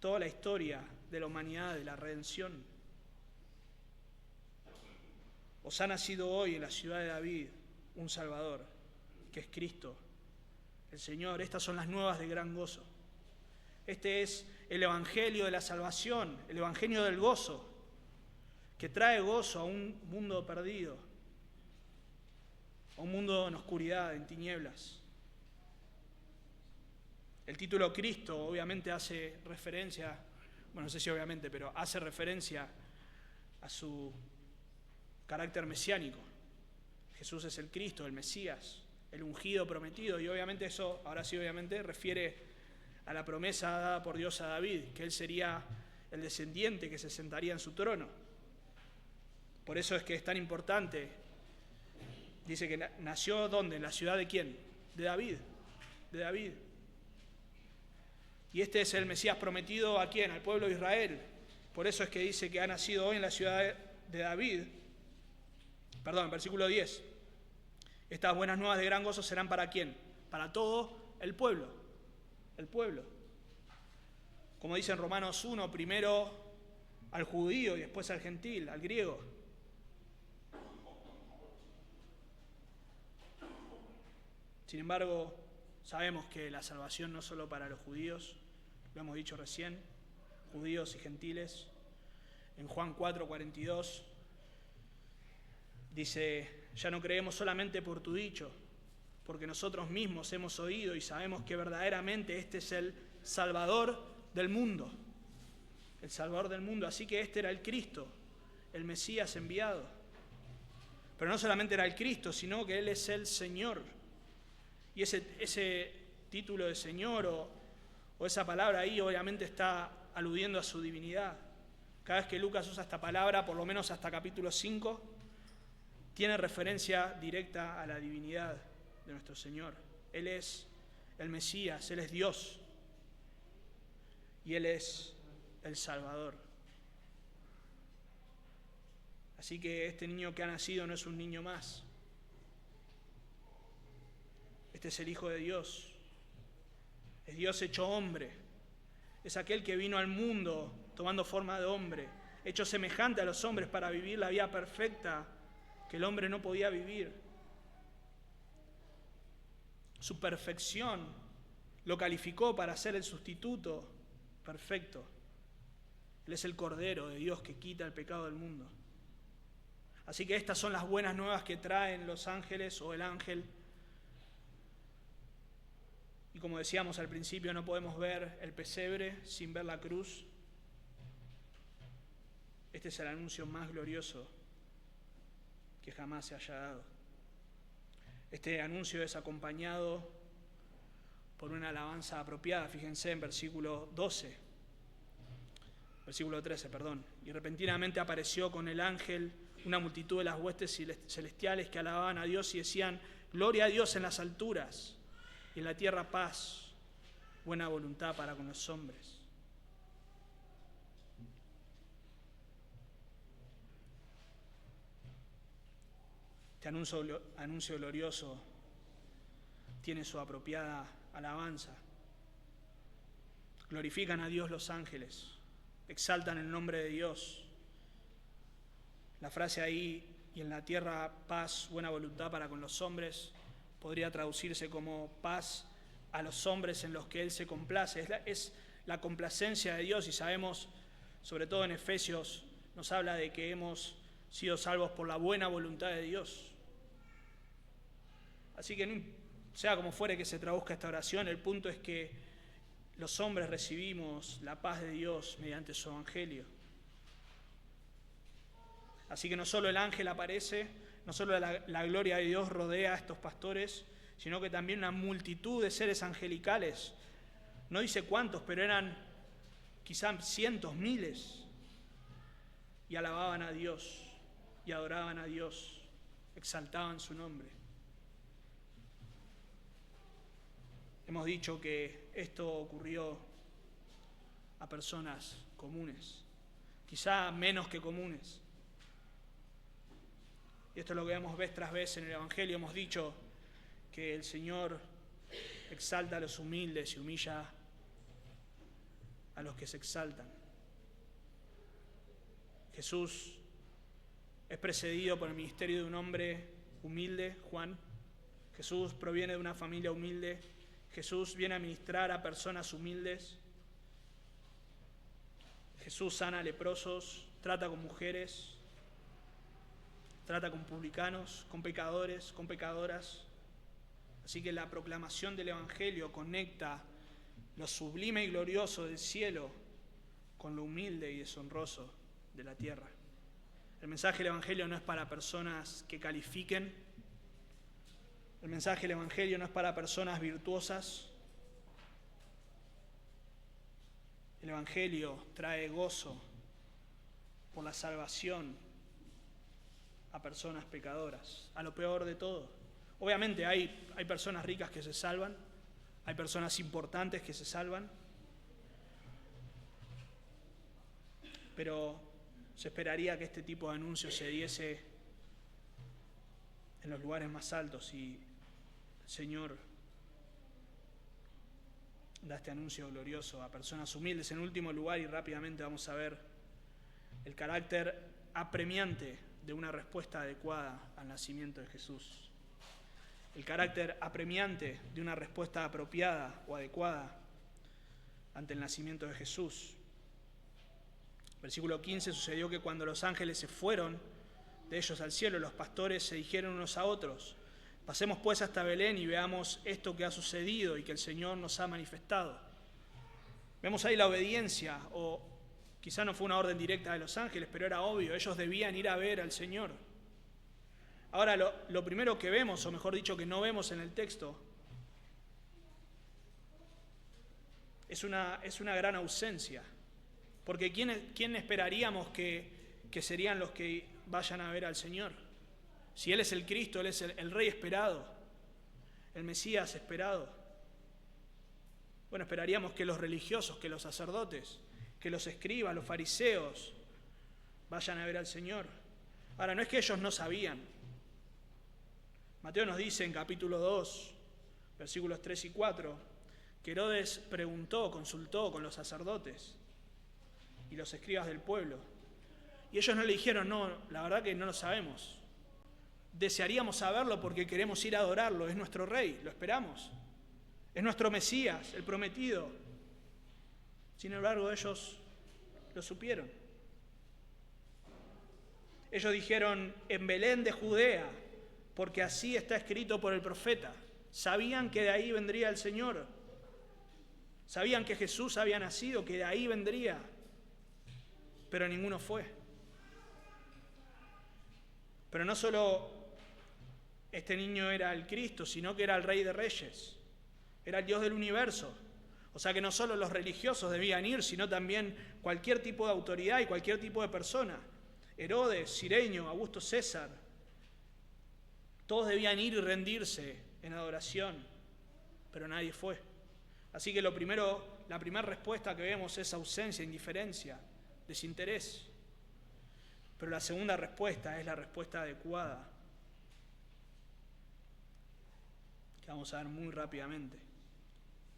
toda la historia de la humanidad, de la redención. Os ha nacido hoy en la ciudad de David un Salvador, que es Cristo, el Señor. Estas son las nuevas de gran gozo. Este es el Evangelio de la salvación, el Evangelio del gozo, que trae gozo a un mundo perdido, a un mundo en oscuridad, en tinieblas. El título Cristo obviamente hace referencia, bueno, no sé si obviamente, pero hace referencia a su carácter mesiánico. Jesús es el Cristo, el Mesías, el ungido prometido, y obviamente eso, ahora sí obviamente, refiere a la promesa dada por Dios a David, que él sería el descendiente que se sentaría en su trono. Por eso es que es tan importante. Dice que nació ¿dónde? ¿En la ciudad de quién? De David. De David. Y este es el Mesías prometido ¿a quién? Al pueblo de Israel. Por eso es que dice que ha nacido hoy en la ciudad de David. Perdón, versículo 10. Estas buenas nuevas de gran gozo serán ¿para quién? Para todo el pueblo. El pueblo. Como dice en Romanos 1, primero al judío y después al gentil, al griego. Sin embargo, sabemos que la salvación no es solo para los judíos, lo hemos dicho recién, judíos y gentiles. En Juan 4:42 dice, ya no creemos solamente por tu dicho, porque nosotros mismos hemos oído y sabemos que verdaderamente este es el Salvador del mundo. El Salvador del mundo. Así que este era el Cristo, el Mesías enviado. Pero no solamente era el Cristo, sino que Él es el Señor. Y ese título de Señor o esa palabra ahí obviamente está aludiendo a su divinidad. Cada vez que Lucas usa esta palabra, por lo menos hasta capítulo 5, tiene referencia directa a la divinidad de nuestro Señor. Él es el Mesías, Él es Dios y Él es el Salvador. Así que este niño que ha nacido no es un niño más. Este es el Hijo de Dios. Es Dios hecho hombre. Es aquel que vino al mundo tomando forma de hombre, hecho semejante a los hombres para vivir la vida perfecta que el hombre no podía vivir. su perfección, lo calificó para ser el sustituto perfecto. Él es el Cordero de Dios que quita el pecado del mundo. Así que estas son las buenas nuevas que traen los ángeles o el ángel. Y como decíamos al principio, no podemos ver el pesebre sin ver la cruz. Este es el anuncio más glorioso que jamás se haya dado. Este anuncio es acompañado por una alabanza apropiada. Fíjense en versículo 13. Y repentinamente apareció con el ángel una multitud de las huestes celestiales que alababan a Dios y decían: gloria a Dios en las alturas y en la tierra paz, buena voluntad para con los hombres. Este anuncio glorioso tiene su apropiada alabanza. Glorifican a Dios los ángeles, exaltan el nombre de Dios. La frase ahí, y en la tierra paz, buena voluntad para con los hombres, podría traducirse como paz a los hombres en los que Él se complace. Es la complacencia de Dios, y sabemos, sobre todo en Efesios, nos habla de que hemos sido salvos por la buena voluntad de Dios. Así que sea como fuere que se traduzca esta oración, el punto es que los hombres recibimos la paz de Dios mediante su evangelio. Así que no solo el ángel aparece, no solo la gloria de Dios rodea a estos pastores, sino que también una multitud de seres angelicales. No dice cuántos, pero eran quizás cientos, miles. Y alababan a Dios, y adoraban a Dios, exaltaban su nombre. Hemos dicho que esto ocurrió a personas comunes, quizá menos que comunes. Y esto es lo que vemos vez tras vez en el Evangelio. Hemos dicho que el Señor exalta a los humildes y humilla a los que se exaltan. Jesús es precedido por el ministerio de un hombre humilde, Juan. Jesús proviene de una familia humilde. Jesús viene a ministrar a personas humildes. Jesús sana a leprosos, trata con mujeres, trata con publicanos, con pecadores, con pecadoras. Así que la proclamación del Evangelio conecta lo sublime y glorioso del cielo con lo humilde y deshonroso de la tierra. El mensaje del Evangelio no es para personas que califiquen. El mensaje del Evangelio no es para personas virtuosas. El Evangelio trae gozo por la salvación a personas pecadoras, a lo peor de todo. Obviamente hay personas ricas que se salvan, hay personas importantes que se salvan, pero se esperaría que este tipo de anuncio se diese en los lugares más altos, y el Señor da este anuncio glorioso a personas humildes. En último lugar, y rápidamente vamos a ver el carácter apremiante de una respuesta adecuada al nacimiento de Jesús. El carácter apremiante de una respuesta apropiada o adecuada ante el nacimiento de Jesús. Versículo 15, sucedió que cuando los ángeles se fueron de ellos al cielo, los pastores se dijeron unos a otros: pasemos pues hasta Belén y veamos esto que ha sucedido y que el Señor nos ha manifestado. Vemos ahí la obediencia, o quizá no fue una orden directa de los ángeles, pero era obvio, ellos debían ir a ver al Señor. Ahora, lo primero que vemos, o mejor dicho, que no vemos en el texto, es una gran ausencia. Porque ¿quién esperaríamos que serían los que vayan a ver al Señor? Si Él es el Cristo, Él es el Rey esperado, el Mesías esperado. Bueno, esperaríamos que los religiosos, que los sacerdotes, que los escribas, los fariseos, vayan a ver al Señor. Ahora, no es que ellos no sabían. Mateo nos dice en capítulo 2, versículos 3 y 4, que Herodes consultó con los sacerdotes y los escribas del pueblo. Y ellos no le dijeron: no, la verdad que no lo sabemos. desearíamos saberlo porque queremos ir a adorarlo. Es nuestro Rey, lo esperamos. Es nuestro Mesías, el prometido. Sin embargo, ellos lo supieron. Ellos dijeron, en Belén de Judea, porque así está escrito por el profeta. Sabían que de ahí vendría el Señor. Sabían que Jesús había nacido, que de ahí vendría. Pero ninguno fue. Pero no solo este niño era el Cristo, sino que era el Rey de Reyes. Era el Dios del universo. O sea que no solo los religiosos debían ir, sino también cualquier tipo de autoridad y cualquier tipo de persona. Herodes, Cirenio, Augusto César. Todos debían ir y rendirse en adoración, pero nadie fue. Así que la primera respuesta que vemos es ausencia, indiferencia, desinterés. Pero la segunda respuesta es la respuesta adecuada, que vamos a ver muy rápidamente.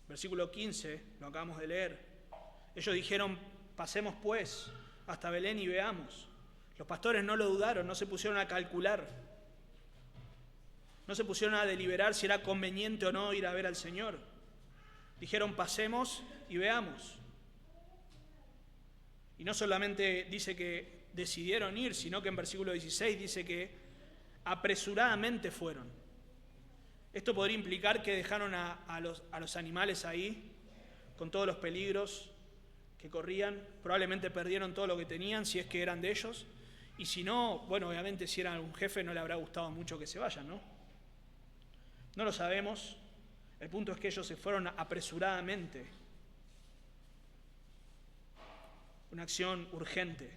Versículo 15, lo acabamos de leer. Ellos dijeron, pasemos pues hasta Belén y veamos. Los pastores no lo dudaron, no se pusieron a calcular. No se pusieron a deliberar si era conveniente o no ir a ver al Señor. Dijeron, pasemos y veamos. Y no solamente dice que decidieron ir, sino que en versículo 16 dice que apresuradamente fueron. Esto podría implicar que dejaron a los animales ahí, con todos los peligros que corrían. Probablemente perdieron todo lo que tenían, si es que eran de ellos. Y si no, bueno, obviamente si era algún jefe no le habrá gustado mucho que se vayan, ¿no? No lo sabemos. El punto es que ellos se fueron apresuradamente. Una acción urgente.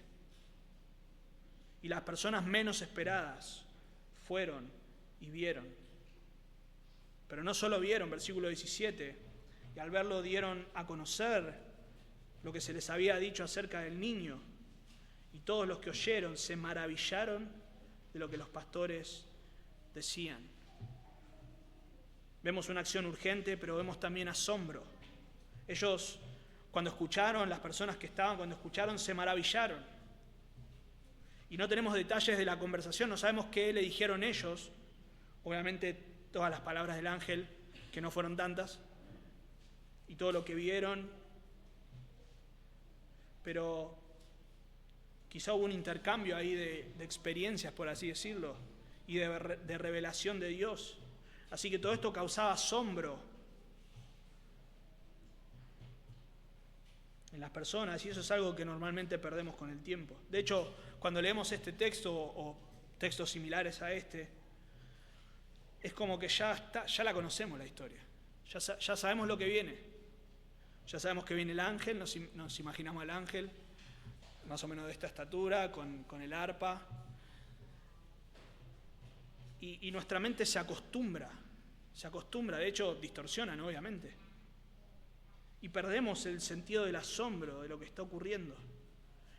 Y las personas menos esperadas fueron y vieron. Pero no solo vieron, versículo 17, y al verlo dieron a conocer lo que se les había dicho acerca del niño. Y todos los que oyeron se maravillaron de lo que los pastores decían. Vemos una acción urgente, pero vemos también asombro. Ellos, cuando escucharon, las personas que estaban, cuando escucharon, se maravillaron. Y no tenemos detalles de la conversación, no sabemos qué le dijeron ellos. Obviamente todas las palabras del ángel, que no fueron tantas, y todo lo que vieron. Pero quizá hubo un intercambio ahí de experiencias, por así decirlo, y de revelación de Dios. Así que todo esto causaba asombro en las personas, y eso es algo que normalmente perdemos con el tiempo. De hecho, cuando leemos este texto o textos similares a este, es como que ya la conocemos la historia, ya sabemos lo que viene. Ya sabemos que viene el ángel, nos imaginamos al ángel, más o menos de esta estatura, con el arpa. Y nuestra mente se acostumbra, de hecho distorsionan, obviamente. Y perdemos el sentido del asombro de lo que está ocurriendo.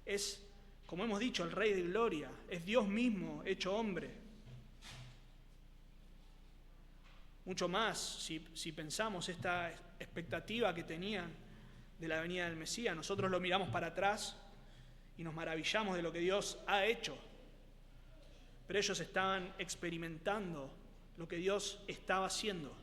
Es, como hemos dicho, el Rey de Gloria, es Dios mismo hecho hombre. Mucho más si pensamos esta expectativa que tenían de la venida del Mesías. Nosotros lo miramos para atrás y nos maravillamos de lo que Dios ha hecho. Pero ellos estaban experimentando lo que Dios estaba haciendo.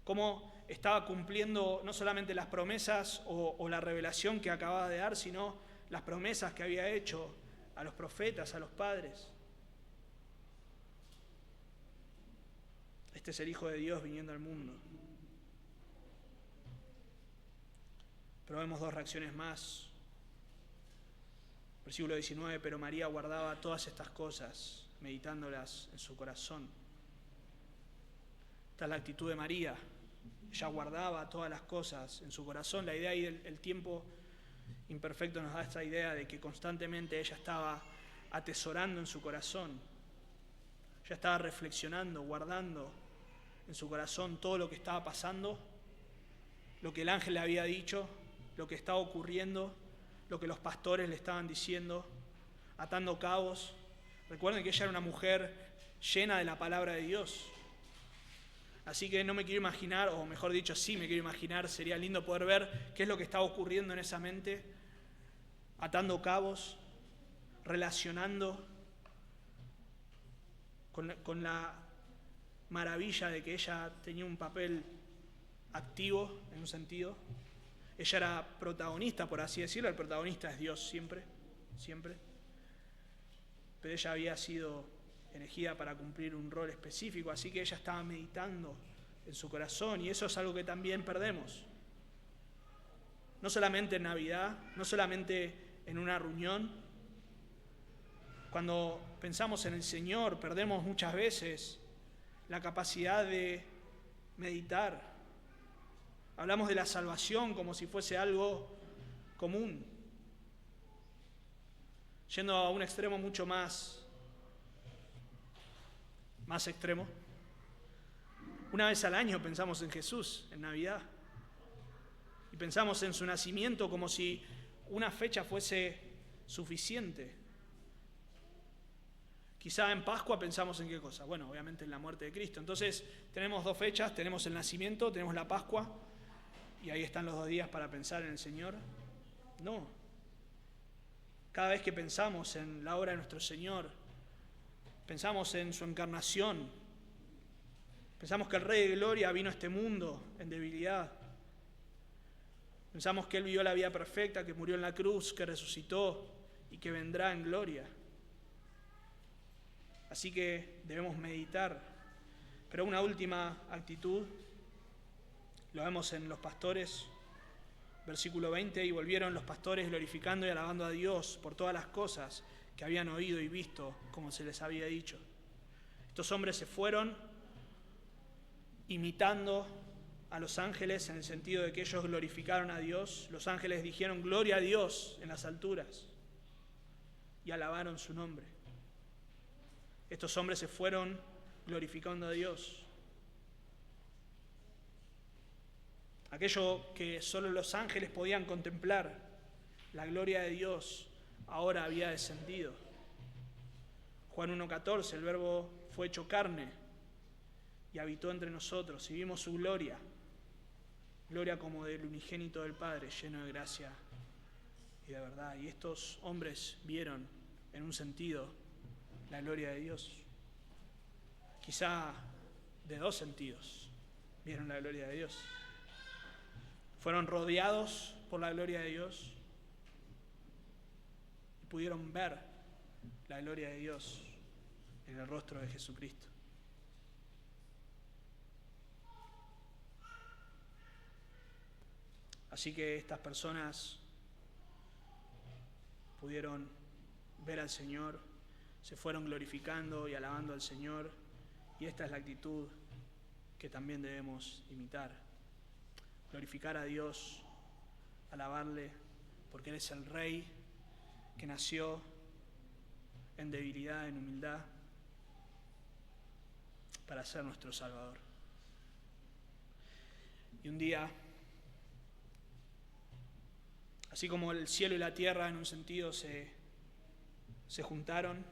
Cómo estaba cumpliendo no solamente las promesas o la revelación que acababa de dar, sino las promesas que había hecho a los profetas, a los padres. Este es el Hijo de Dios viniendo al mundo. Pero vemos dos reacciones más. Versículo 19, pero María guardaba todas estas cosas, meditándolas en su corazón. Esta es la actitud de María. Ella guardaba todas las cosas en su corazón. La idea y el tiempo imperfecto nos da esta idea de que constantemente ella estaba atesorando en su corazón. Ella estaba reflexionando, guardando en su corazón todo lo que estaba pasando, lo que el ángel le había dicho, lo que estaba ocurriendo, lo que los pastores le estaban diciendo, atando cabos. Recuerden que ella era una mujer llena de la palabra de Dios. Así que no me quiero imaginar, o mejor dicho, sí me quiero imaginar, sería lindo poder ver qué es lo que estaba ocurriendo en esa mente, atando cabos, relacionando. con la maravilla de que ella tenía un papel activo, en un sentido. Ella era protagonista, por así decirlo. El protagonista es Dios siempre, siempre. Pero ella había sido elegida para cumplir un rol específico, así que ella estaba meditando en su corazón, y eso es algo que también perdemos. No solamente en Navidad, no solamente en una reunión. Cuando pensamos en el Señor, perdemos muchas veces la capacidad de meditar. Hablamos de la salvación como si fuese algo común, yendo a un extremo mucho más extremo. Una vez al año pensamos en Jesús, en Navidad, y pensamos en su nacimiento como si una fecha fuese suficiente. Quizá en Pascua pensamos en qué cosa. Bueno, obviamente en la muerte de Cristo. Entonces tenemos dos fechas, tenemos el nacimiento, tenemos la Pascua, y ahí están los 2 días para pensar en el Señor. No. Cada vez que pensamos en la obra de nuestro Señor, pensamos en su encarnación, pensamos que el Rey de Gloria vino a este mundo en debilidad. Pensamos que Él vivió la vida perfecta, que murió en la cruz, que resucitó y que vendrá en gloria. Así que debemos meditar. Pero una última actitud, lo vemos en los pastores, versículo 20, y volvieron los pastores glorificando y alabando a Dios por todas las cosas que habían oído y visto, como se les había dicho. Estos hombres se fueron imitando a los ángeles en el sentido de que ellos glorificaron a Dios. Los ángeles dijeron gloria a Dios en las alturas y alabaron su nombre. Estos hombres se fueron glorificando a Dios. Aquello que solo los ángeles podían contemplar, la gloria de Dios, ahora había descendido. Juan 1:14, el Verbo fue hecho carne y habitó entre nosotros, y vimos su gloria, gloria como del unigénito del Padre, lleno de gracia y de verdad. Y estos hombres vieron, en un sentido, la gloria de Dios. Quizá de 2 sentidos vieron la gloria de Dios. Fueron rodeados por la gloria de Dios y pudieron ver la gloria de Dios en el rostro de Jesucristo. Así que estas personas pudieron ver al Señor, se fueron glorificando y alabando al Señor, y esta es la actitud que también debemos imitar. Glorificar a Dios, alabarle, porque Él es el Rey que nació en debilidad, en humildad, para ser nuestro Salvador. Y un día, así como el cielo y la tierra en un sentido se juntaron,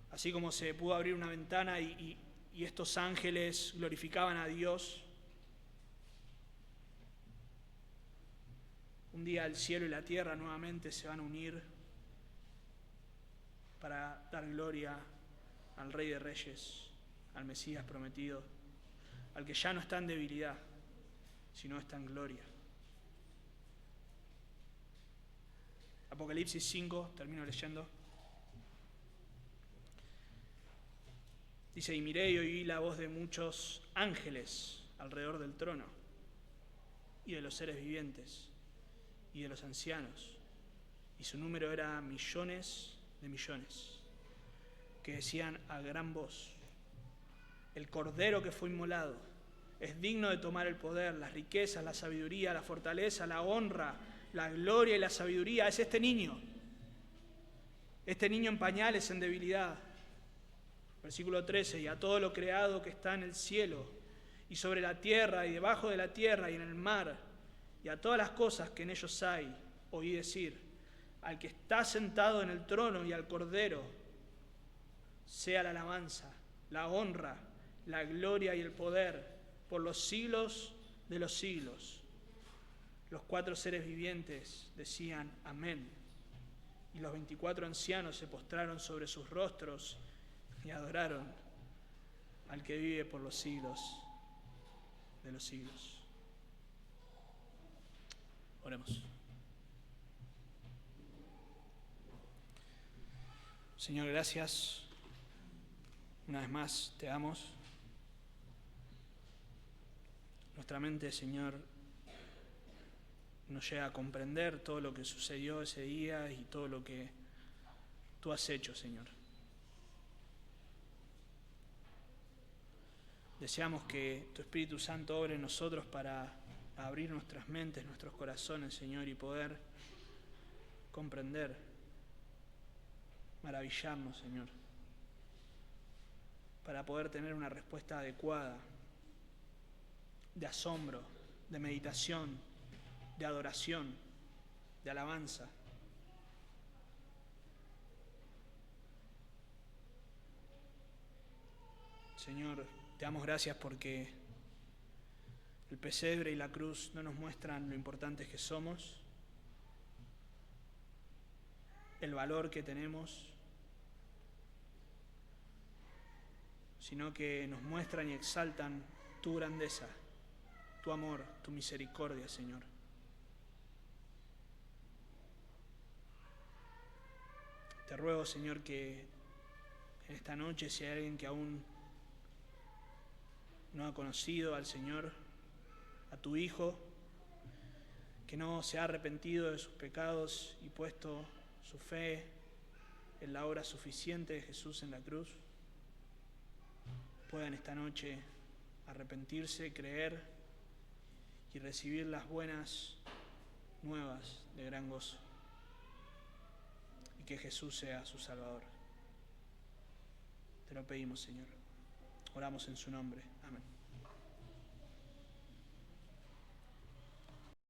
así como se pudo abrir una ventana y estos ángeles glorificaban a Dios, un día el cielo y la tierra nuevamente se van a unir para dar gloria al Rey de Reyes, al Mesías prometido, al que ya no está en debilidad, sino está en gloria. Apocalipsis 5, termino leyendo. Dice, y miré y oí la voz de muchos ángeles alrededor del trono, y de los seres vivientes, y de los ancianos, y su número era millones de millones, que decían a gran voz, el Cordero que fue inmolado es digno de tomar el poder, las riquezas, la sabiduría, la fortaleza, la honra, la gloria y la sabiduría. Es este niño en pañales, en debilidad. Versículo 13, y a todo lo creado que está en el cielo, y sobre la tierra, y debajo de la tierra, y en el mar, y a todas las cosas que en ellos hay, oí decir, al que está sentado en el trono y al Cordero, sea la alabanza, la honra, la gloria y el poder, por los siglos de los siglos. Los 4 seres vivientes decían, amén. Y los 24 ancianos se postraron sobre sus rostros y adoraron al que vive por los siglos de los siglos. Oremos. Señor, gracias. Una vez más te damos. Nuestra mente, Señor, no llega a comprender todo lo que sucedió ese día y todo lo que tú has hecho, Señor. Deseamos que tu Espíritu Santo obre en nosotros para abrir nuestras mentes, nuestros corazones, Señor, y poder comprender, maravillarnos, Señor, para poder tener una respuesta adecuada, de asombro, de meditación, de adoración, de alabanza. Señor, te damos gracias porque el pesebre y la cruz no nos muestran lo importantes que somos, el valor que tenemos, sino que nos muestran y exaltan tu grandeza, tu amor, tu misericordia, Señor. Te ruego, Señor, que en esta noche, si hay alguien que aún no ha conocido al Señor, a tu Hijo, que no se ha arrepentido de sus pecados y puesto su fe en la obra suficiente de Jesús en la cruz, puedan esta noche arrepentirse, creer y recibir las buenas nuevas de gran gozo, y que Jesús sea su Salvador. Te lo pedimos, Señor. Oramos en su nombre. Amén.